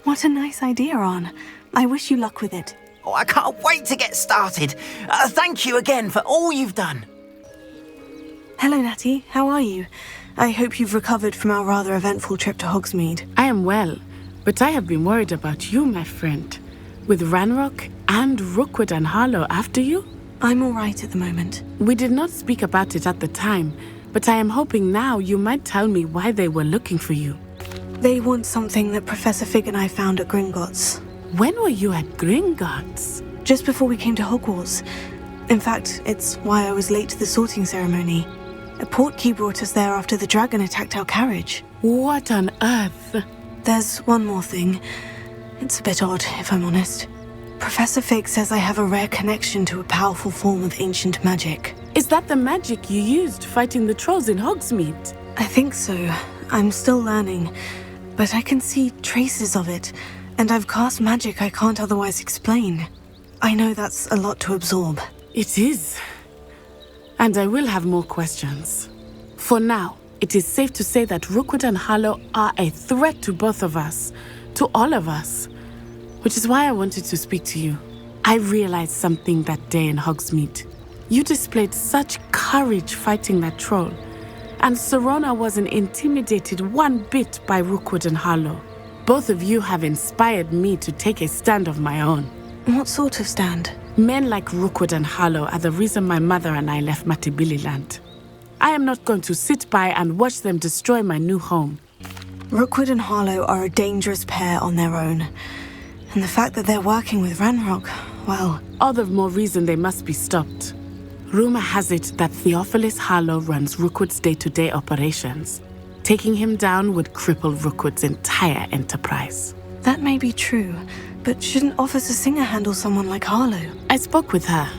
What a nice idea, Arn. I wish you luck with it. Oh, I can't wait to get started. Thank you again for all you've done. Hello, Natty. How are you? I hope you've recovered from our rather eventful trip to Hogsmeade. I am well, but I have been worried about you, my friend. With Ranrock and Rookwood and Harlow after you? I'm all right at the moment. We did not speak about it at the time, but I am hoping now you might tell me why they were looking for you. They want something that Professor Fig and I found at Gringotts. When were you at Gringotts? Just before we came to Hogwarts. In fact, it's why I was late to the sorting ceremony. A portkey brought us there after the dragon attacked our carriage. What on earth? There's one more thing. It's a bit odd, if I'm honest. Professor Fig says I have a rare connection to a powerful form of ancient magic. Is that the magic you used fighting the trolls in Hogsmeade? I think so. I'm still learning, but I can see traces of it, and I've cast magic I can't otherwise explain. I know that's a lot to absorb. It is. And I will have more questions. For now, it is safe to say that Rookwood and Harlow are a threat to both of us, to all of us, which is why I wanted to speak to you. I realized something that day in Hogsmeade. You displayed such courage fighting that troll, and Serona wasn't intimidated one bit by Rookwood and Harlow. Both of you have inspired me to take a stand of my own. What sort of stand? Men like Rookwood and Harlow are the reason my mother and I left Matabeleland. I am not going to sit by and watch them destroy my new home. Rookwood and Harlow are a dangerous pair on their own. And the fact that they're working with Ranrock, well... All the more reason they must be stopped. Rumor has it that Theophilus Harlow runs Rookwood's day-to-day operations. Taking him down would cripple Rookwood's entire enterprise. That may be true, but shouldn't Officer Singer handle someone like Harlow? I spoke with her.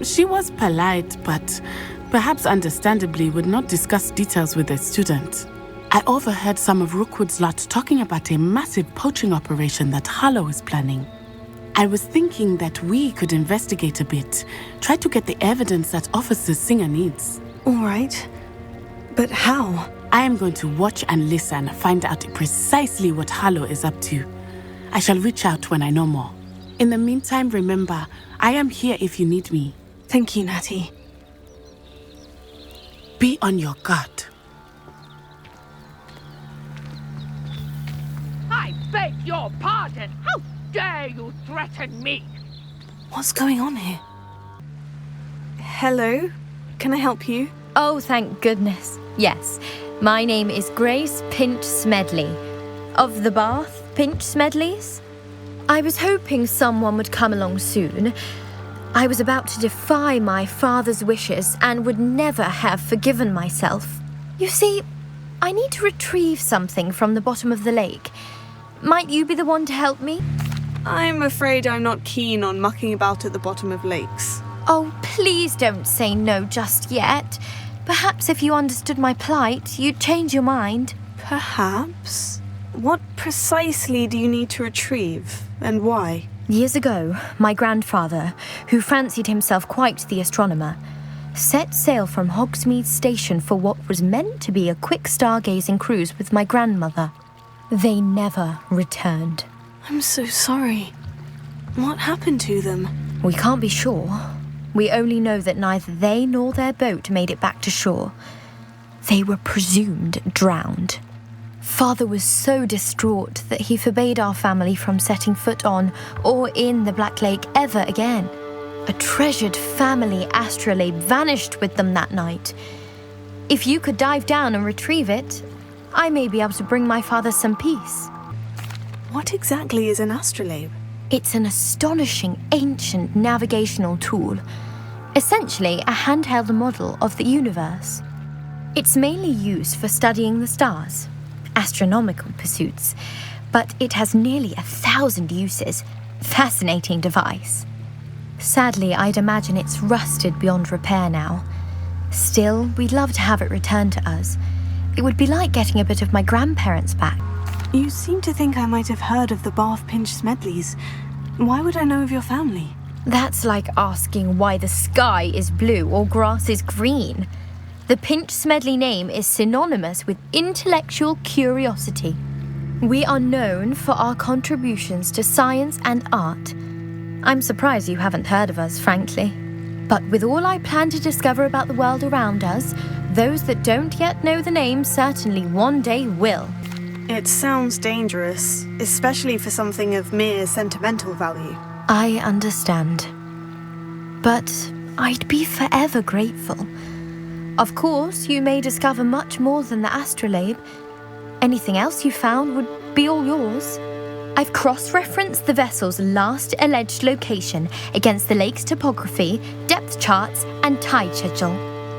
She was polite, but perhaps understandably would not discuss details with a student. I overheard some of Rookwood's lot talking about a massive poaching operation that Harlow is planning. I was thinking that we could investigate a bit, try to get the evidence that Officer Singer needs. All right. But how? I am going to watch and listen, find out precisely what Harlow is up to. I shall reach out when I know more. In the meantime, remember, I am here if you need me. Thank you, Natty. Be on your guard. I beg your pardon. How dare you threaten me? What's going on here? Hello? Can I help you? Oh, thank goodness. Yes. My name is Grace Pinch Smedley. Of the Bath Pinch Smedleys? I was hoping someone would come along soon. I was about to defy my father's wishes and would never have forgiven myself. You see, I need to retrieve something from the bottom of the lake. Might you be the one to help me? I'm afraid I'm not keen on mucking about at the bottom of lakes. Oh, please don't say no just yet. Perhaps if you understood my plight, you'd change your mind. Perhaps? What precisely do you need to retrieve, and why? Years ago, my grandfather, who fancied himself quite the astronomer, set sail from Hogsmeade Station for what was meant to be a quick stargazing cruise with my grandmother. They never returned. I'm so sorry. What happened to them? We can't be sure. We only know that neither they nor their boat made it back to shore. They were presumed drowned. Father was so distraught that he forbade our family from setting foot on or in the Black Lake ever again. A treasured family astrolabe vanished with them that night. If you could dive down and retrieve it, I may be able to bring my father some peace. What exactly is an astrolabe? It's an astonishing ancient navigational tool, essentially a handheld model of the universe. It's mainly used for studying the stars, astronomical pursuits, but it has nearly 1,000 uses. Fascinating device. Sadly, I'd imagine it's rusted beyond repair now. Still, we'd love to have it returned to us. It would be like getting a bit of my grandparents back. You seem to think I might have heard of the Bath Pinch Smedleys. Why would I know of your family? That's like asking why the sky is blue or grass is green. The Pinch Smedley name is synonymous with intellectual curiosity. We are known for our contributions to science and art. I'm surprised you haven't heard of us, frankly. But with all I plan to discover about the world around us, those that don't yet know the name certainly one day will. It sounds dangerous, especially for something of mere sentimental value. I understand. But I'd be forever grateful. Of course, you may discover much more than the astrolabe. Anything else you found would be all yours. I've cross-referenced the vessel's last alleged location against the lake's topography, depth charts, and tide schedule.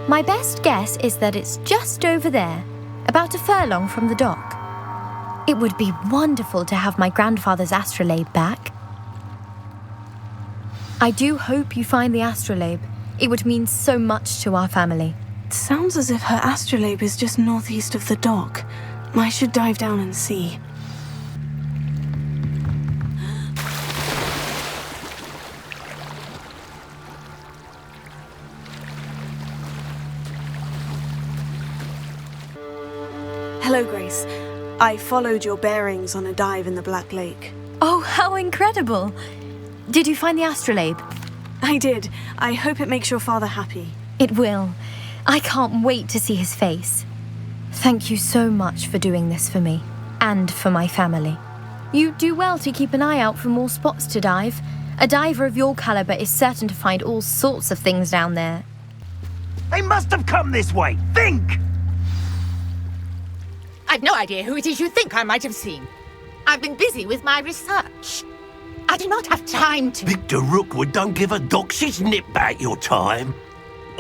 My best guess is that it's just over there, about a furlong from the dock. It would be wonderful to have my grandfather's astrolabe back. I do hope you find the astrolabe. It would mean so much to our family. It sounds as if her astrolabe is just northeast of the dock. I should dive down and see. Hello, Grace. I followed your bearings on a dive in the Black Lake. Oh, how incredible! Did you find the astrolabe? I did. I hope it makes your father happy. It will. I can't wait to see his face. Thank you so much for doing this for me, and for my family. You do well to keep an eye out for more spots to dive. A diver of your caliber is certain to find all sorts of things down there. They must have come this way. Think! I've no idea who it is you think I might have seen. I've been busy with my research. I do not have time to... Victor Rookwood don't give a doxy's nip back your time.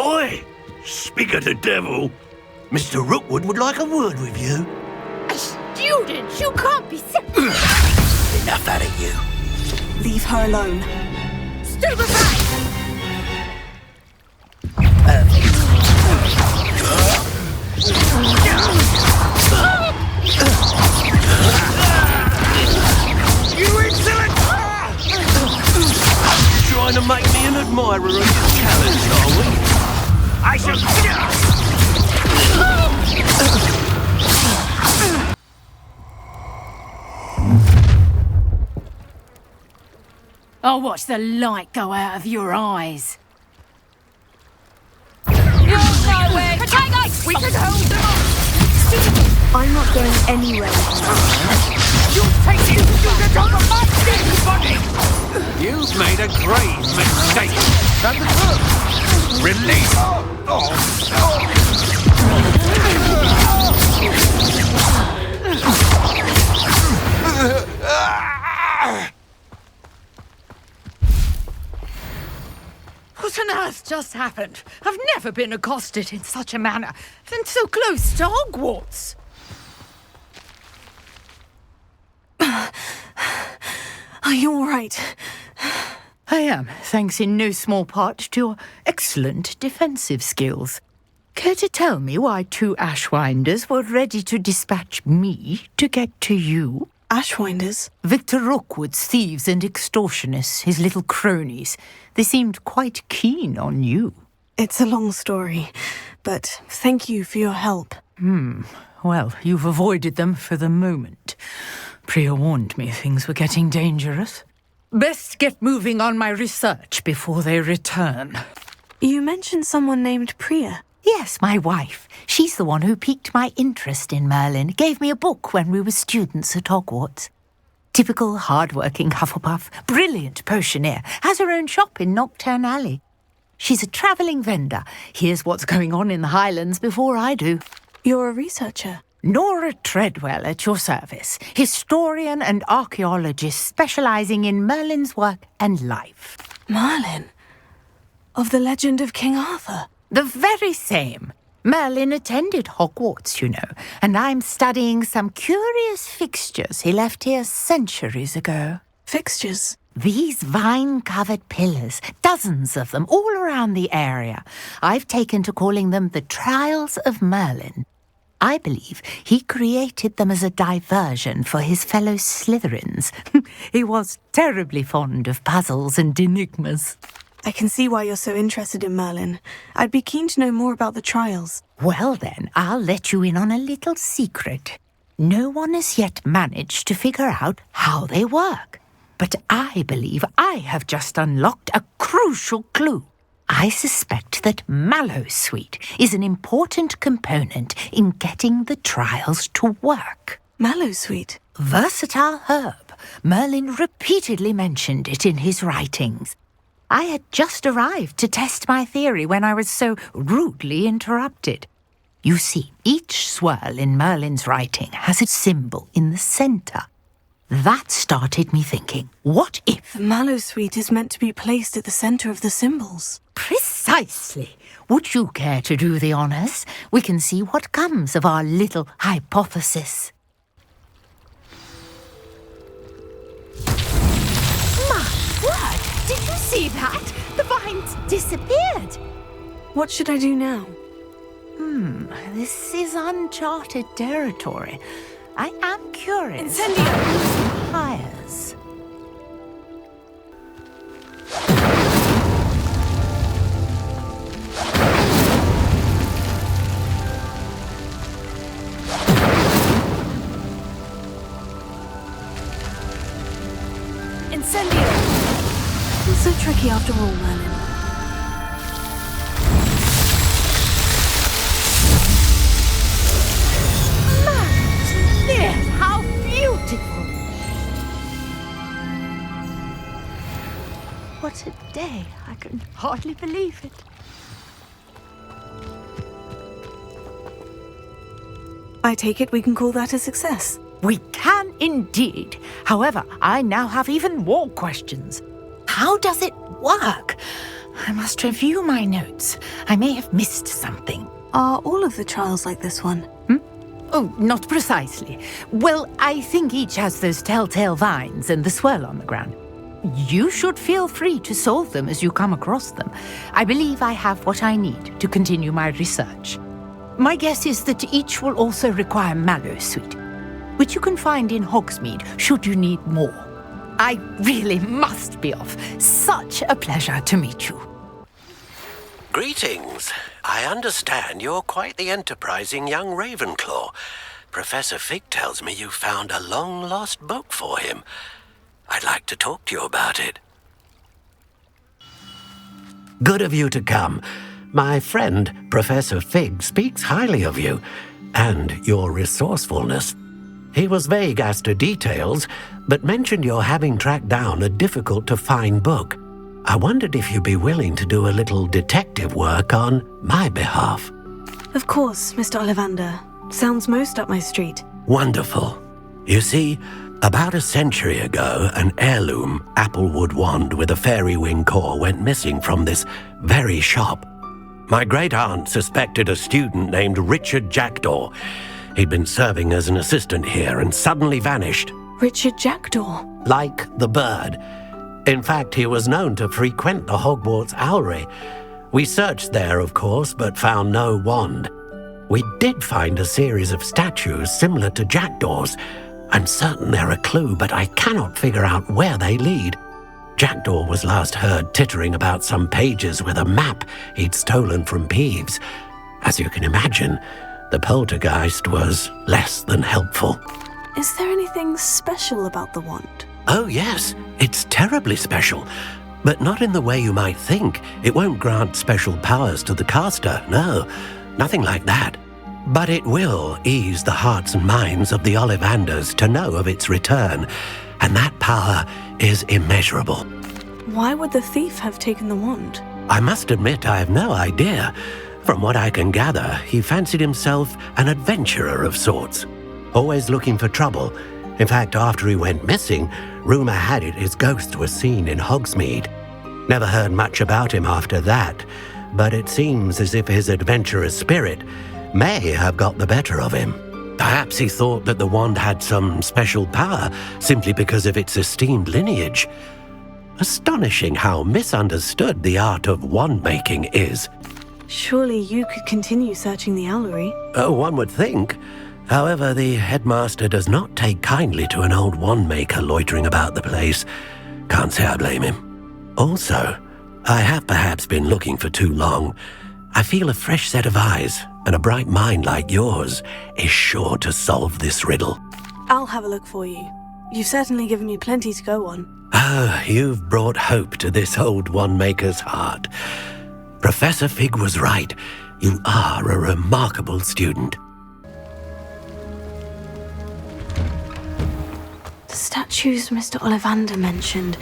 Oi! Speak of the devil. Mr. Rookwood would like a word with you. A student? You can't be Enough out of you. Leave her alone. Stupefy! You insolent! Trying to make me an admirer of your talents, are we? I shall... I'll watch the light go out of your eyes. You're nowhere! Protagonists! We can hold them off! I'm not going anywhere. You're taking the student on the mud, buddy! You've made a grave mistake. Release! What on earth just happened? I've never been accosted in such a manner, and so close to Hogwarts. Are you all right? I am, thanks in no small part to your excellent defensive skills. Care to tell me why 2 Ashwinders were ready to dispatch me to get to you? Ashwinders? Victor Rookwood's thieves and extortionists, his little cronies. They seemed quite keen on you. It's a long story, but thank you for your help. Well, you've avoided them for the moment. Priya warned me things were getting dangerous. Best get moving on my research before they return. You mentioned someone named Priya. Yes, my wife. She's the one who piqued my interest in Merlin. Gave me a book when we were students at Hogwarts. Typical hard-working Hufflepuff, brilliant potioneer, has her own shop in Knockturn Alley. She's a travelling vendor. Hears what's going on in the Highlands before I do. You're a researcher? Nora Treadwell at your service, historian and archaeologist specialising in Merlin's work and life. Merlin? Of the legend of King Arthur? The very same. Merlin attended Hogwarts, you know, and I'm studying some curious fixtures he left here centuries ago. Fixtures? These vine-covered pillars, dozens of them, all around the area. I've taken to calling them the Trials of Merlin. I believe he created them as a diversion for his fellow Slytherins. He was terribly fond of puzzles and enigmas. I can see why you're so interested in Merlin. I'd be keen to know more about the trials. Well then, I'll let you in on a little secret. No one has yet managed to figure out how they work. But I believe I have just unlocked a crucial clue. I suspect that Mallowsweet is an important component in getting the trials to work. Mallowsweet? Versatile herb. Merlin repeatedly mentioned it in his writings. I had just arrived to test my theory when I was so rudely interrupted. You see, each swirl in Merlin's writing has a symbol in the centre. That started me thinking, what if... The Mallowsweet is meant to be placed at the centre of the symbols. Precisely. Would you care to do the honours? We can see what comes of our little hypothesis. My word! Did you see that? The vines disappeared. What should I do now? This is uncharted territory. I am curious. Incendio! Hires. Incendio! Not so tricky after all, Merlin. Yes, how beautiful! What a day. I can hardly believe it. I take it we can call that a success. We can indeed. However, I now have even more questions. How does it work? I must review my notes. I may have missed something. Are all of the trials like this one? Oh, not precisely. Well, I think each has those telltale vines and the swirl on the ground. You should feel free to solve them as you come across them. I believe I have what I need to continue my research. My guess is that each will also require mallowsweet, which you can find in Hogsmeade should you need more. I really must be off. Such a pleasure to meet you. Greetings. I understand you're quite the enterprising young Ravenclaw. Professor Fig tells me you found a long-lost book for him. I'd like to talk to you about it. Good of you to come. My friend, Professor Fig, speaks highly of you and your resourcefulness. He was vague as to details, but mentioned your having tracked down a difficult-to-find book. I wondered if you'd be willing to do a little detective work on my behalf. Of course, Mr. Ollivander. Sounds most up my street. Wonderful. You see, about a century ago, an heirloom applewood wand with a fairy wing core went missing from this very shop. My great-aunt suspected a student named Richard Jackdaw. He'd been serving as an assistant here and suddenly vanished. Richard Jackdaw? Like the bird. In fact, he was known to frequent the Hogwarts Owlery. We searched there, of course, but found no wand. We did find a series of statues similar to Jackdaw's. I'm certain they're a clue, but I cannot figure out where they lead. Jackdaw was last heard tittering about some pages with a map he'd stolen from Peeves. As you can imagine, the poltergeist was less than helpful. Is there anything special about the wand? Oh yes, it's terribly special. But not in the way you might think. It won't grant special powers to the caster, no. Nothing like that. But it will ease the hearts and minds of the Ollivanders to know of its return. And that power is immeasurable. Why would the thief have taken the wand? I must admit I have no idea. From what I can gather, he fancied himself an adventurer of sorts. Always looking for trouble. In fact, after he went missing, rumour had it his ghost was seen in Hogsmeade. Never heard much about him after that, but it seems as if his adventurous spirit may have got the better of him. Perhaps he thought that the wand had some special power simply because of its esteemed lineage. Astonishing how misunderstood the art of wand-making is. Surely you could continue searching the Owlery. One would think. However, the headmaster does not take kindly to an old wand-maker loitering about the place. Can't say I blame him. Also, I have perhaps been looking for too long. I feel a fresh set of eyes and a bright mind like yours is sure to solve this riddle. I'll have a look for you. You've certainly given me plenty to go on. Ah, you've brought hope to this old wand-maker's heart. Professor Fig was right. You are a remarkable student. The statues Mr. Ollivander mentioned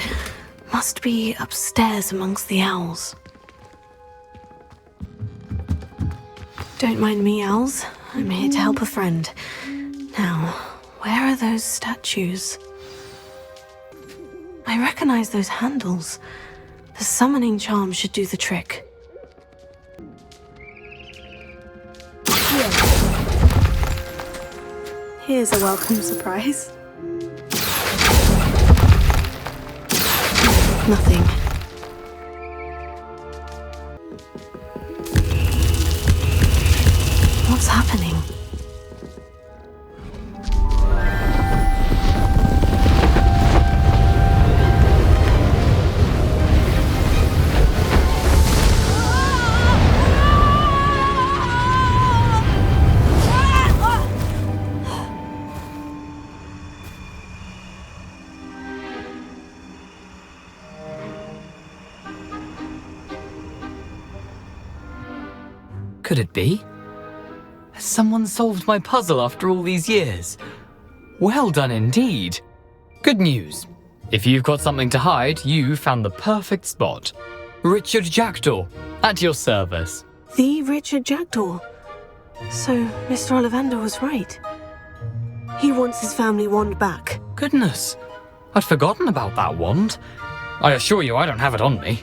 must be upstairs amongst the owls. Don't mind me, owls. I'm here to help a friend. Now, where are those statues? I recognize those handles. The summoning charm should do the trick. Here's a welcome surprise. Nothing. What's happening? Could it be? Has someone solved my puzzle after all these years? Well done indeed. Good news. If you've got something to hide, you found the perfect spot. Richard Jackdaw, at your service. The Richard Jackdaw. So, Mr. Ollivander was right. He wants his family wand back. Goodness, I'd forgotten about that wand. I assure you I don't have it on me.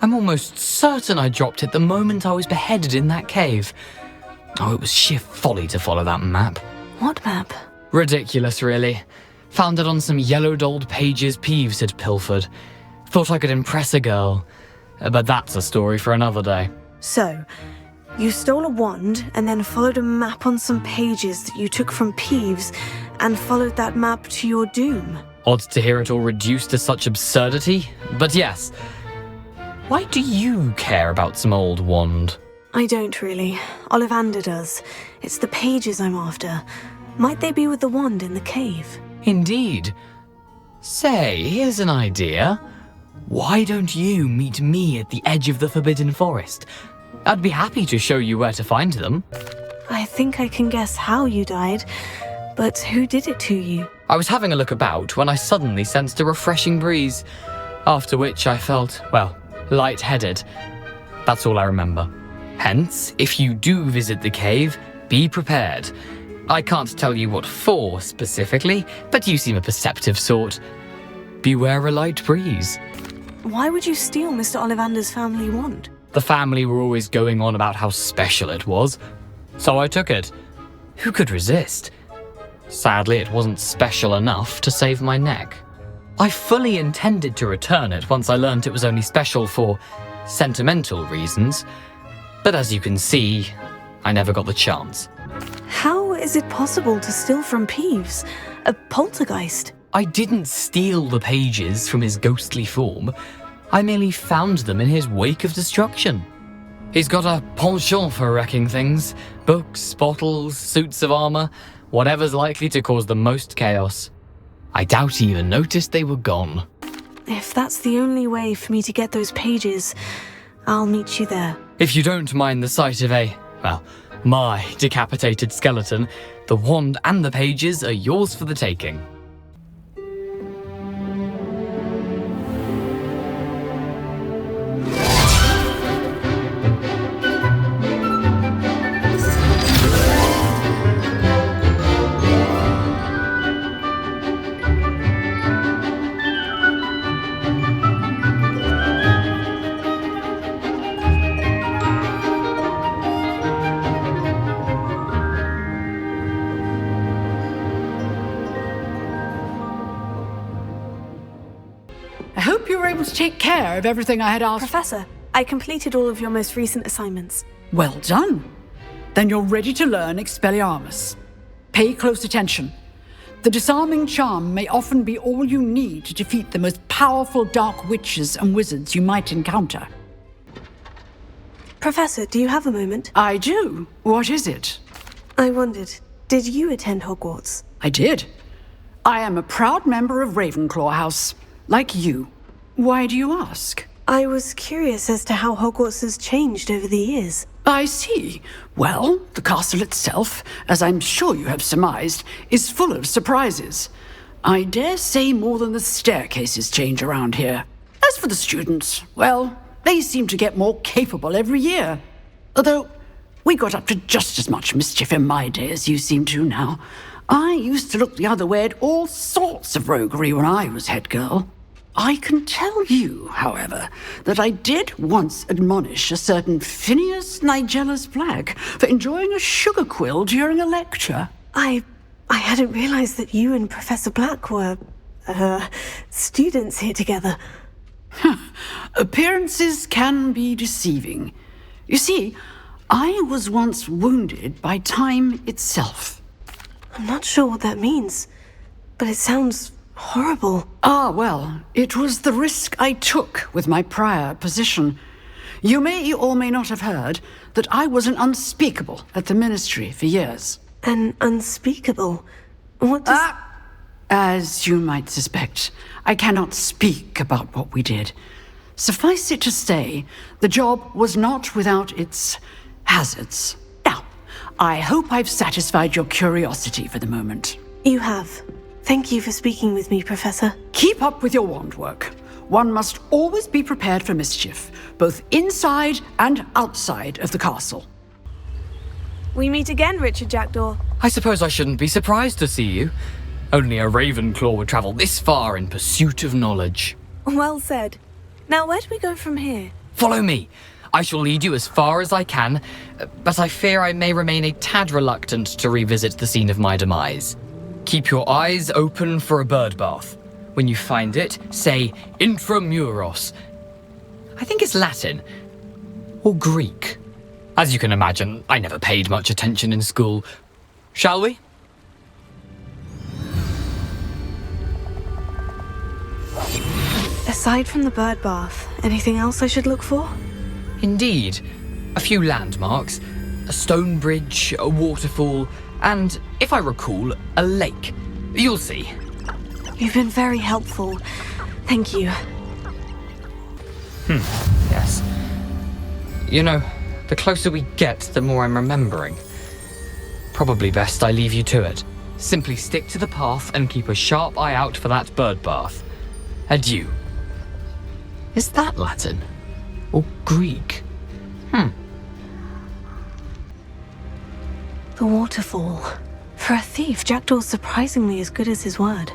I'm almost certain I dropped it the moment I was beheaded in that cave. Oh, it was sheer folly to follow that map. What map? Ridiculous, really. Found it on some yellowed old pages Peeves had pilfered. Thought I could impress a girl. But that's a story for another day. So, you stole a wand and then followed a map on some pages that you took from Peeves and followed that map to your doom. Odd to hear it all reduced to such absurdity, but yes. Why do you care about some old wand? I don't really. Ollivander does. It's the pages I'm after. Might they be with the wand in the cave? Indeed. Say, here's an idea. Why don't you meet me at the edge of the Forbidden Forest? I'd be happy to show you where to find them. I think I can guess how you died, but who did it to you? I was having a look about when I suddenly sensed a refreshing breeze, after which I felt, well, lightheaded. That's all I remember. Hence, if you do visit the cave, be prepared. I can't tell you what for specifically, but you seem a perceptive sort. Beware a light breeze. Why would you steal Mr. Ollivander's family wand? The family were always going on about how special it was, so I took it. Who could resist? Sadly, it wasn't special enough to save my neck. I fully intended to return it once I learned it was only special for sentimental reasons, but as you can see, I never got the chance. How is it possible to steal from Peeves? A poltergeist? I didn't steal the pages from his ghostly form. I merely found them in his wake of destruction. He's got a penchant for wrecking things. Books, bottles, suits of armor, whatever's likely to cause the most chaos. I doubt he even noticed they were gone. If that's the only way for me to get those pages, I'll meet you there. If you don't mind the sight of my decapitated skeleton, the wand and the pages are yours for the taking. I hope you were able to take care of everything I had asked. Professor, I completed all of your most recent assignments. Well done. Then you're ready to learn Expelliarmus. Pay close attention. The disarming charm may often be all you need to defeat the most powerful dark witches and wizards you might encounter. Professor, do you have a moment? I do. What is it? I wondered, did you attend Hogwarts? I did. I am a proud member of Ravenclaw House, like you. Why do you ask? I was curious as to how Hogwarts has changed over the years. I see. Well, the castle itself, as I'm sure you have surmised, is full of surprises. I dare say more than the staircases change around here. As for the students, well, they seem to get more capable every year. Although, we got up to just as much mischief in my day as you seem to now. I used to look the other way at all sorts of roguery when I was head girl. I can tell you, however, that I did once admonish a certain Phineas Nigellus Black for enjoying a sugar quill during a lecture. I hadn't realized that you and Professor Black were, students here together. Appearances can be deceiving. You see, I was once wounded by time itself. I'm not sure what that means, but it sounds horrible. Ah, well, it was the risk I took with my prior position. You may or may not have heard that I was an unspeakable at the ministry for years. An unspeakable? What does... As you might suspect, I cannot speak about what we did. Suffice it to say, the job was not without its hazards. Now, I hope I've satisfied your curiosity for the moment. You have. Thank you for speaking with me, Professor. Keep up with your wand work. One must always be prepared for mischief, both inside and outside of the castle. We meet again, Richard Jackdaw. I suppose I shouldn't be surprised to see you. Only a Ravenclaw would travel this far in pursuit of knowledge. Well said. Now, where do we go from here? Follow me. I shall lead you as far as I can, but I fear I may remain a tad reluctant to revisit the scene of my demise. Keep your eyes open for a bird bath. When you find it, say intramuros. I think it's Latin. Or Greek. As you can imagine, I never paid much attention in school. Shall we? Aside from the bird bath, anything else I should look for? Indeed. A few landmarks, a stone bridge, a waterfall, and, if I recall, a lake. You'll see. You've been very helpful. Thank you. Yes. You know, the closer we get, the more I'm remembering. Probably best I leave you to it. Simply stick to the path and keep a sharp eye out for that bird bath. Adieu. Is that Latin? Or Greek? The waterfall. For a thief, Jackdaw's surprisingly as good as his word.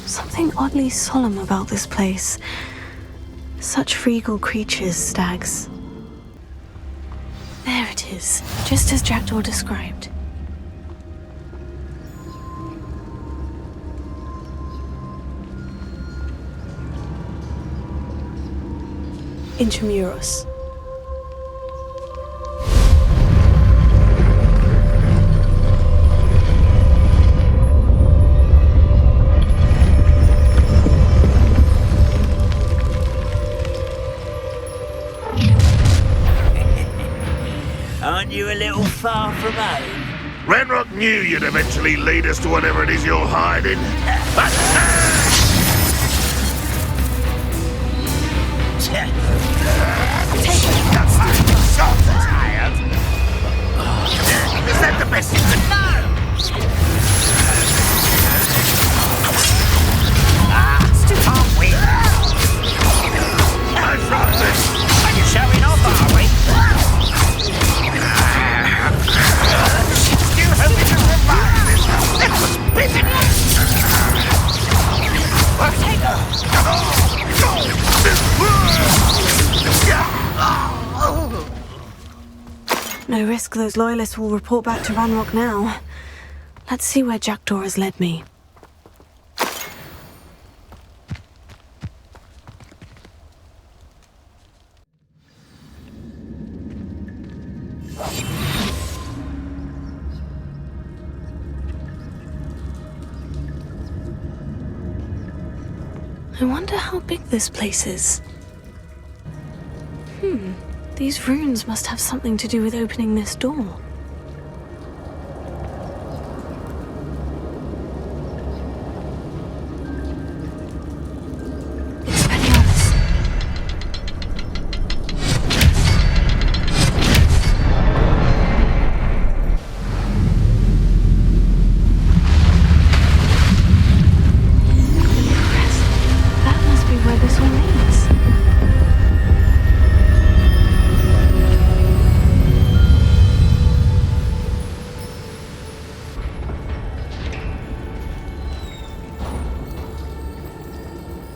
Something oddly solemn about this place. Such regal creatures, stags. There it is, just as Jackdaw described. Intramuros. Aren't you a little far from home? Ranrock knew you'd eventually lead us to whatever it is you're hiding. Tired? Is that the best you can know? Aren't we? I've run this. Are you showing off, are we? You help me to survive this. That was pitiful. No risk those loyalists will report back to Ranrock now. Let's see where Jackdaw has led me. I wonder how big this place is. These runes must have something to do with opening this door.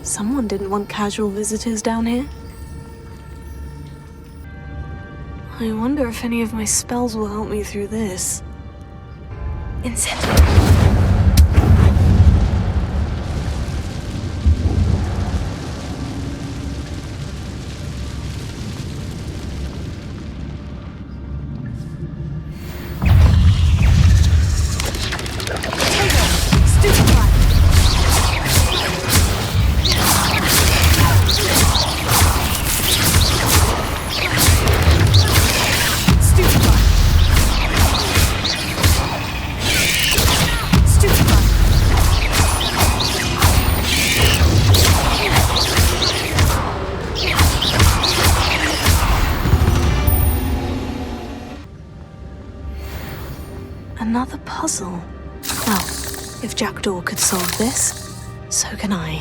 Someone didn't want casual visitors down here. I wonder if any of my spells will help me through this. Incendiary. Another puzzle. Well, if Jackdaw could solve this, so can I.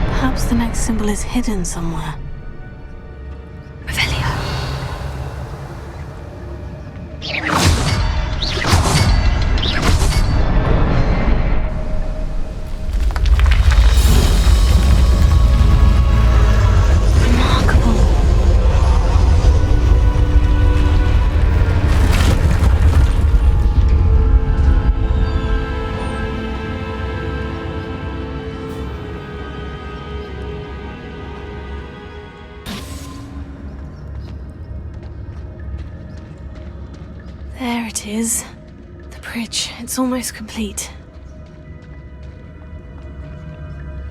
Perhaps the next symbol is hidden somewhere. Revelio. it is. The bridge, it's almost complete.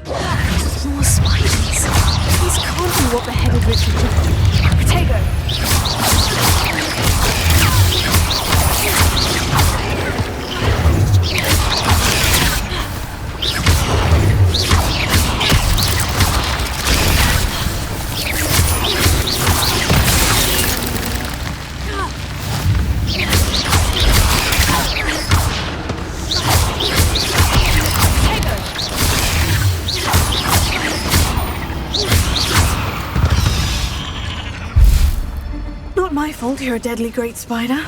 More spiders. These can't be what beheaded Richard did. Potato! Not my fault you're a deadly great spider.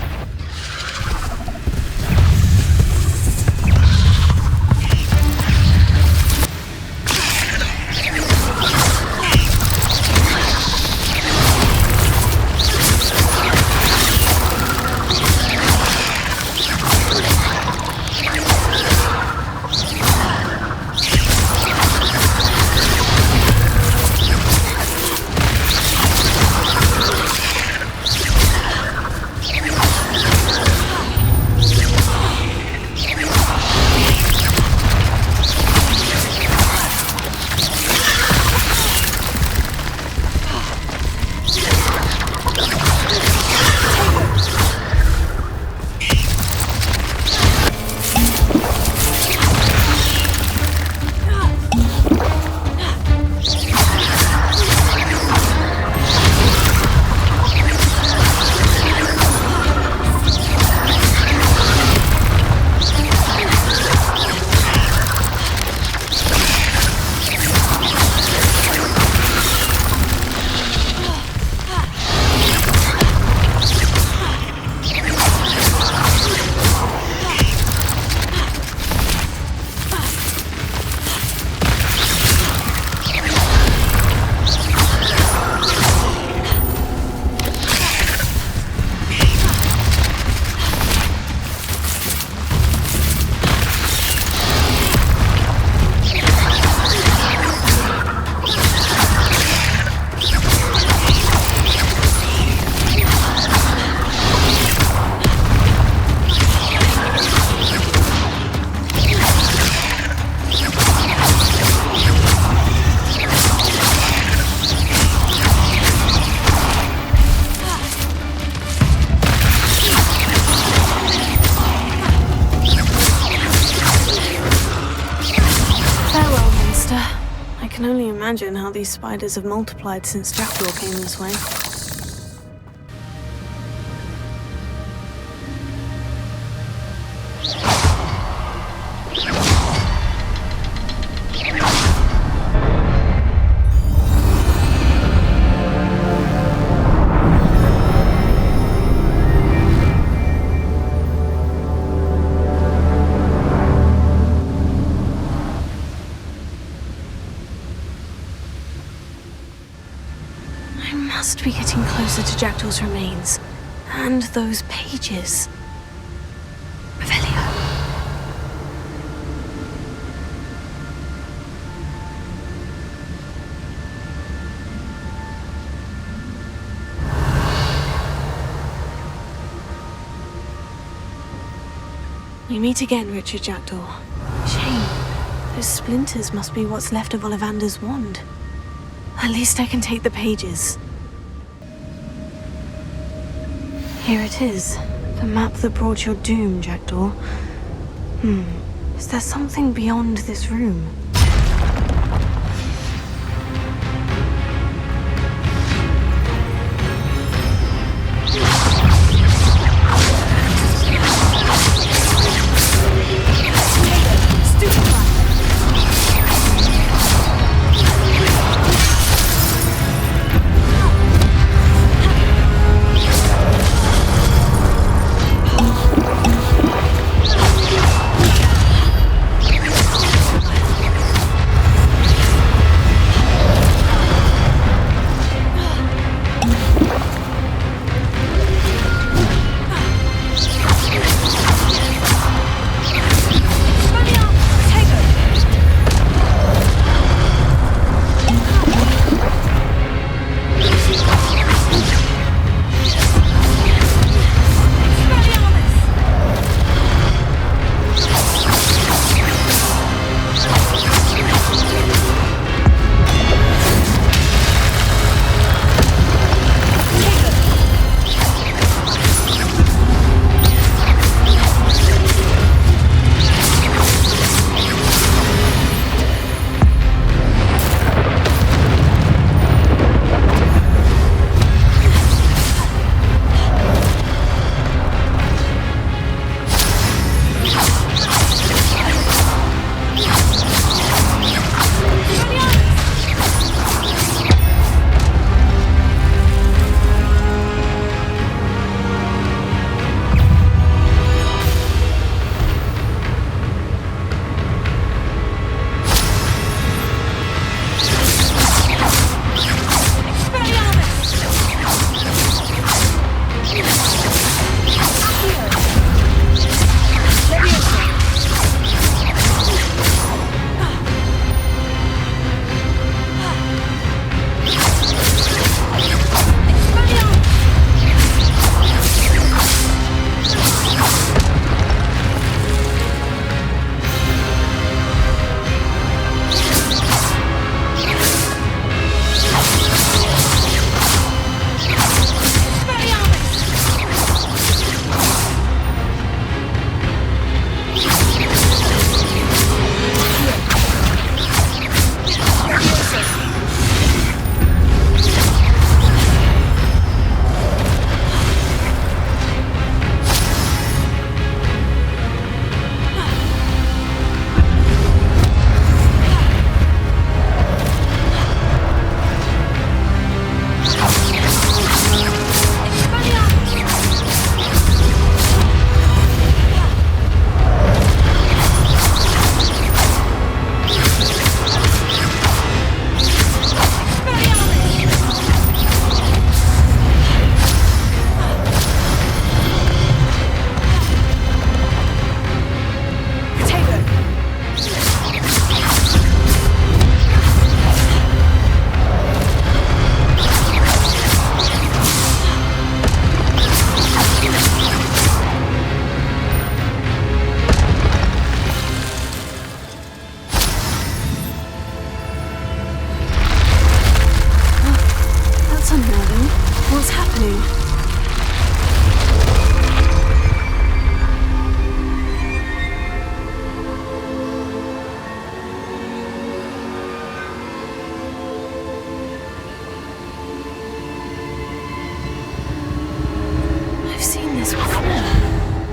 I can only imagine how these spiders have multiplied since Jackdaw came this way. I must be getting closer to Jackdaw's remains. And those pages. Revelio. We meet again, Richard Jackdaw. Shame. Those splinters must be what's left of Ollivander's wand. At least I can take the pages. Here it is. The map that brought your doom, Jackdaw. Is there something beyond this room?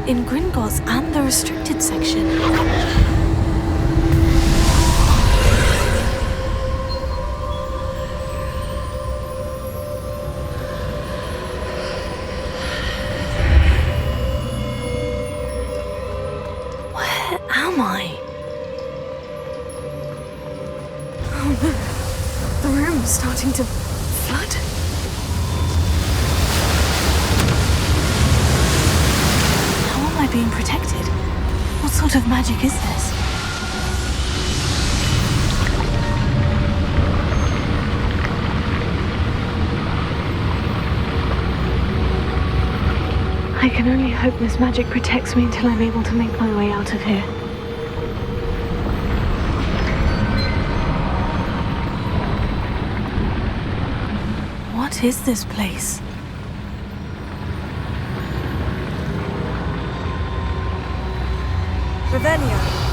in Gringotts and the restricted section. Where am I? Oh no, the room's starting to flood. How am I being protected? What sort of magic is this? I can only hope this magic protects me until I'm able to make my way out of here. What is this place? Revelio.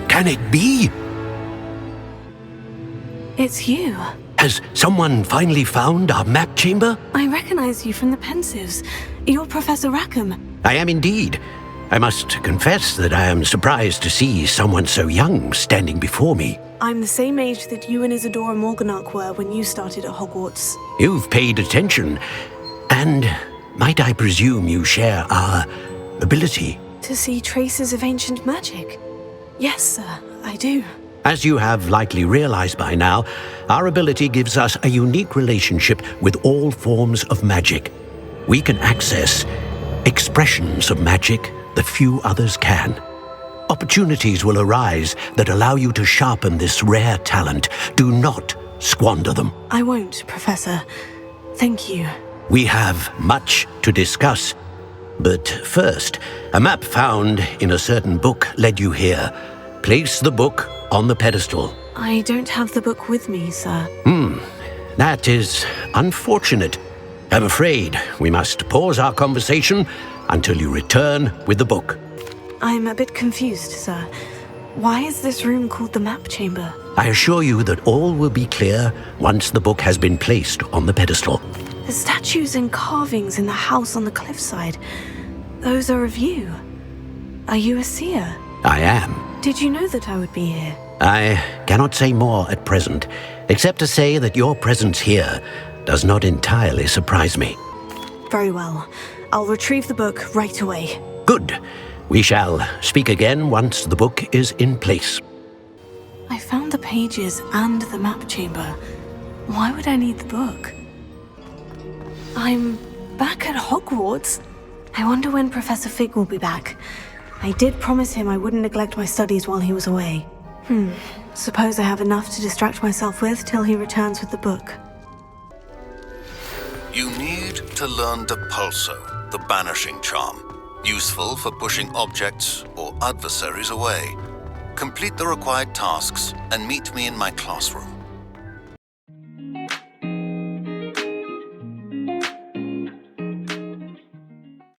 Can it be? It's you. Has someone finally found our map chamber? I recognize you from the Pensives. You're Professor Rackham. I am indeed. I must confess that I am surprised to see someone so young standing before me. I'm the same age that you and Isadora Morganach were when you started at Hogwarts. You've paid attention. And might I presume you share our ability? To see traces of ancient magic? Yes, sir, I do. As you have likely realized by now, our ability gives us a unique relationship with all forms of magic. We can access expressions of magic that few others can. Opportunities will arise that allow you to sharpen this rare talent. Do not squander them. I won't, Professor. Thank you. We have much to discuss. But first, a map found in a certain book led you here. Place the book on the pedestal. I don't have the book with me, sir. That is unfortunate. I'm afraid we must pause our conversation until you return with the book. I'm a bit confused, sir. Why is this room called the map chamber? I assure you that all will be clear once the book has been placed on the pedestal. The statues and carvings in the house on the cliffside, those are of you. Are you a seer? I am. Did you know that I would be here? I cannot say more at present, except to say that your presence here does not entirely surprise me. Very well. I'll retrieve the book right away. Good. We shall speak again once the book is in place. I found the pages and the map chamber. Why would I need the book? I'm back at Hogwarts. I wonder when Professor Fig will be back. I did promise him I wouldn't neglect my studies while he was away. Suppose I have enough to distract myself with till he returns with the book. You need to learn Depulso, the banishing charm, useful for pushing objects or adversaries away. Complete the required tasks and meet me in my classroom.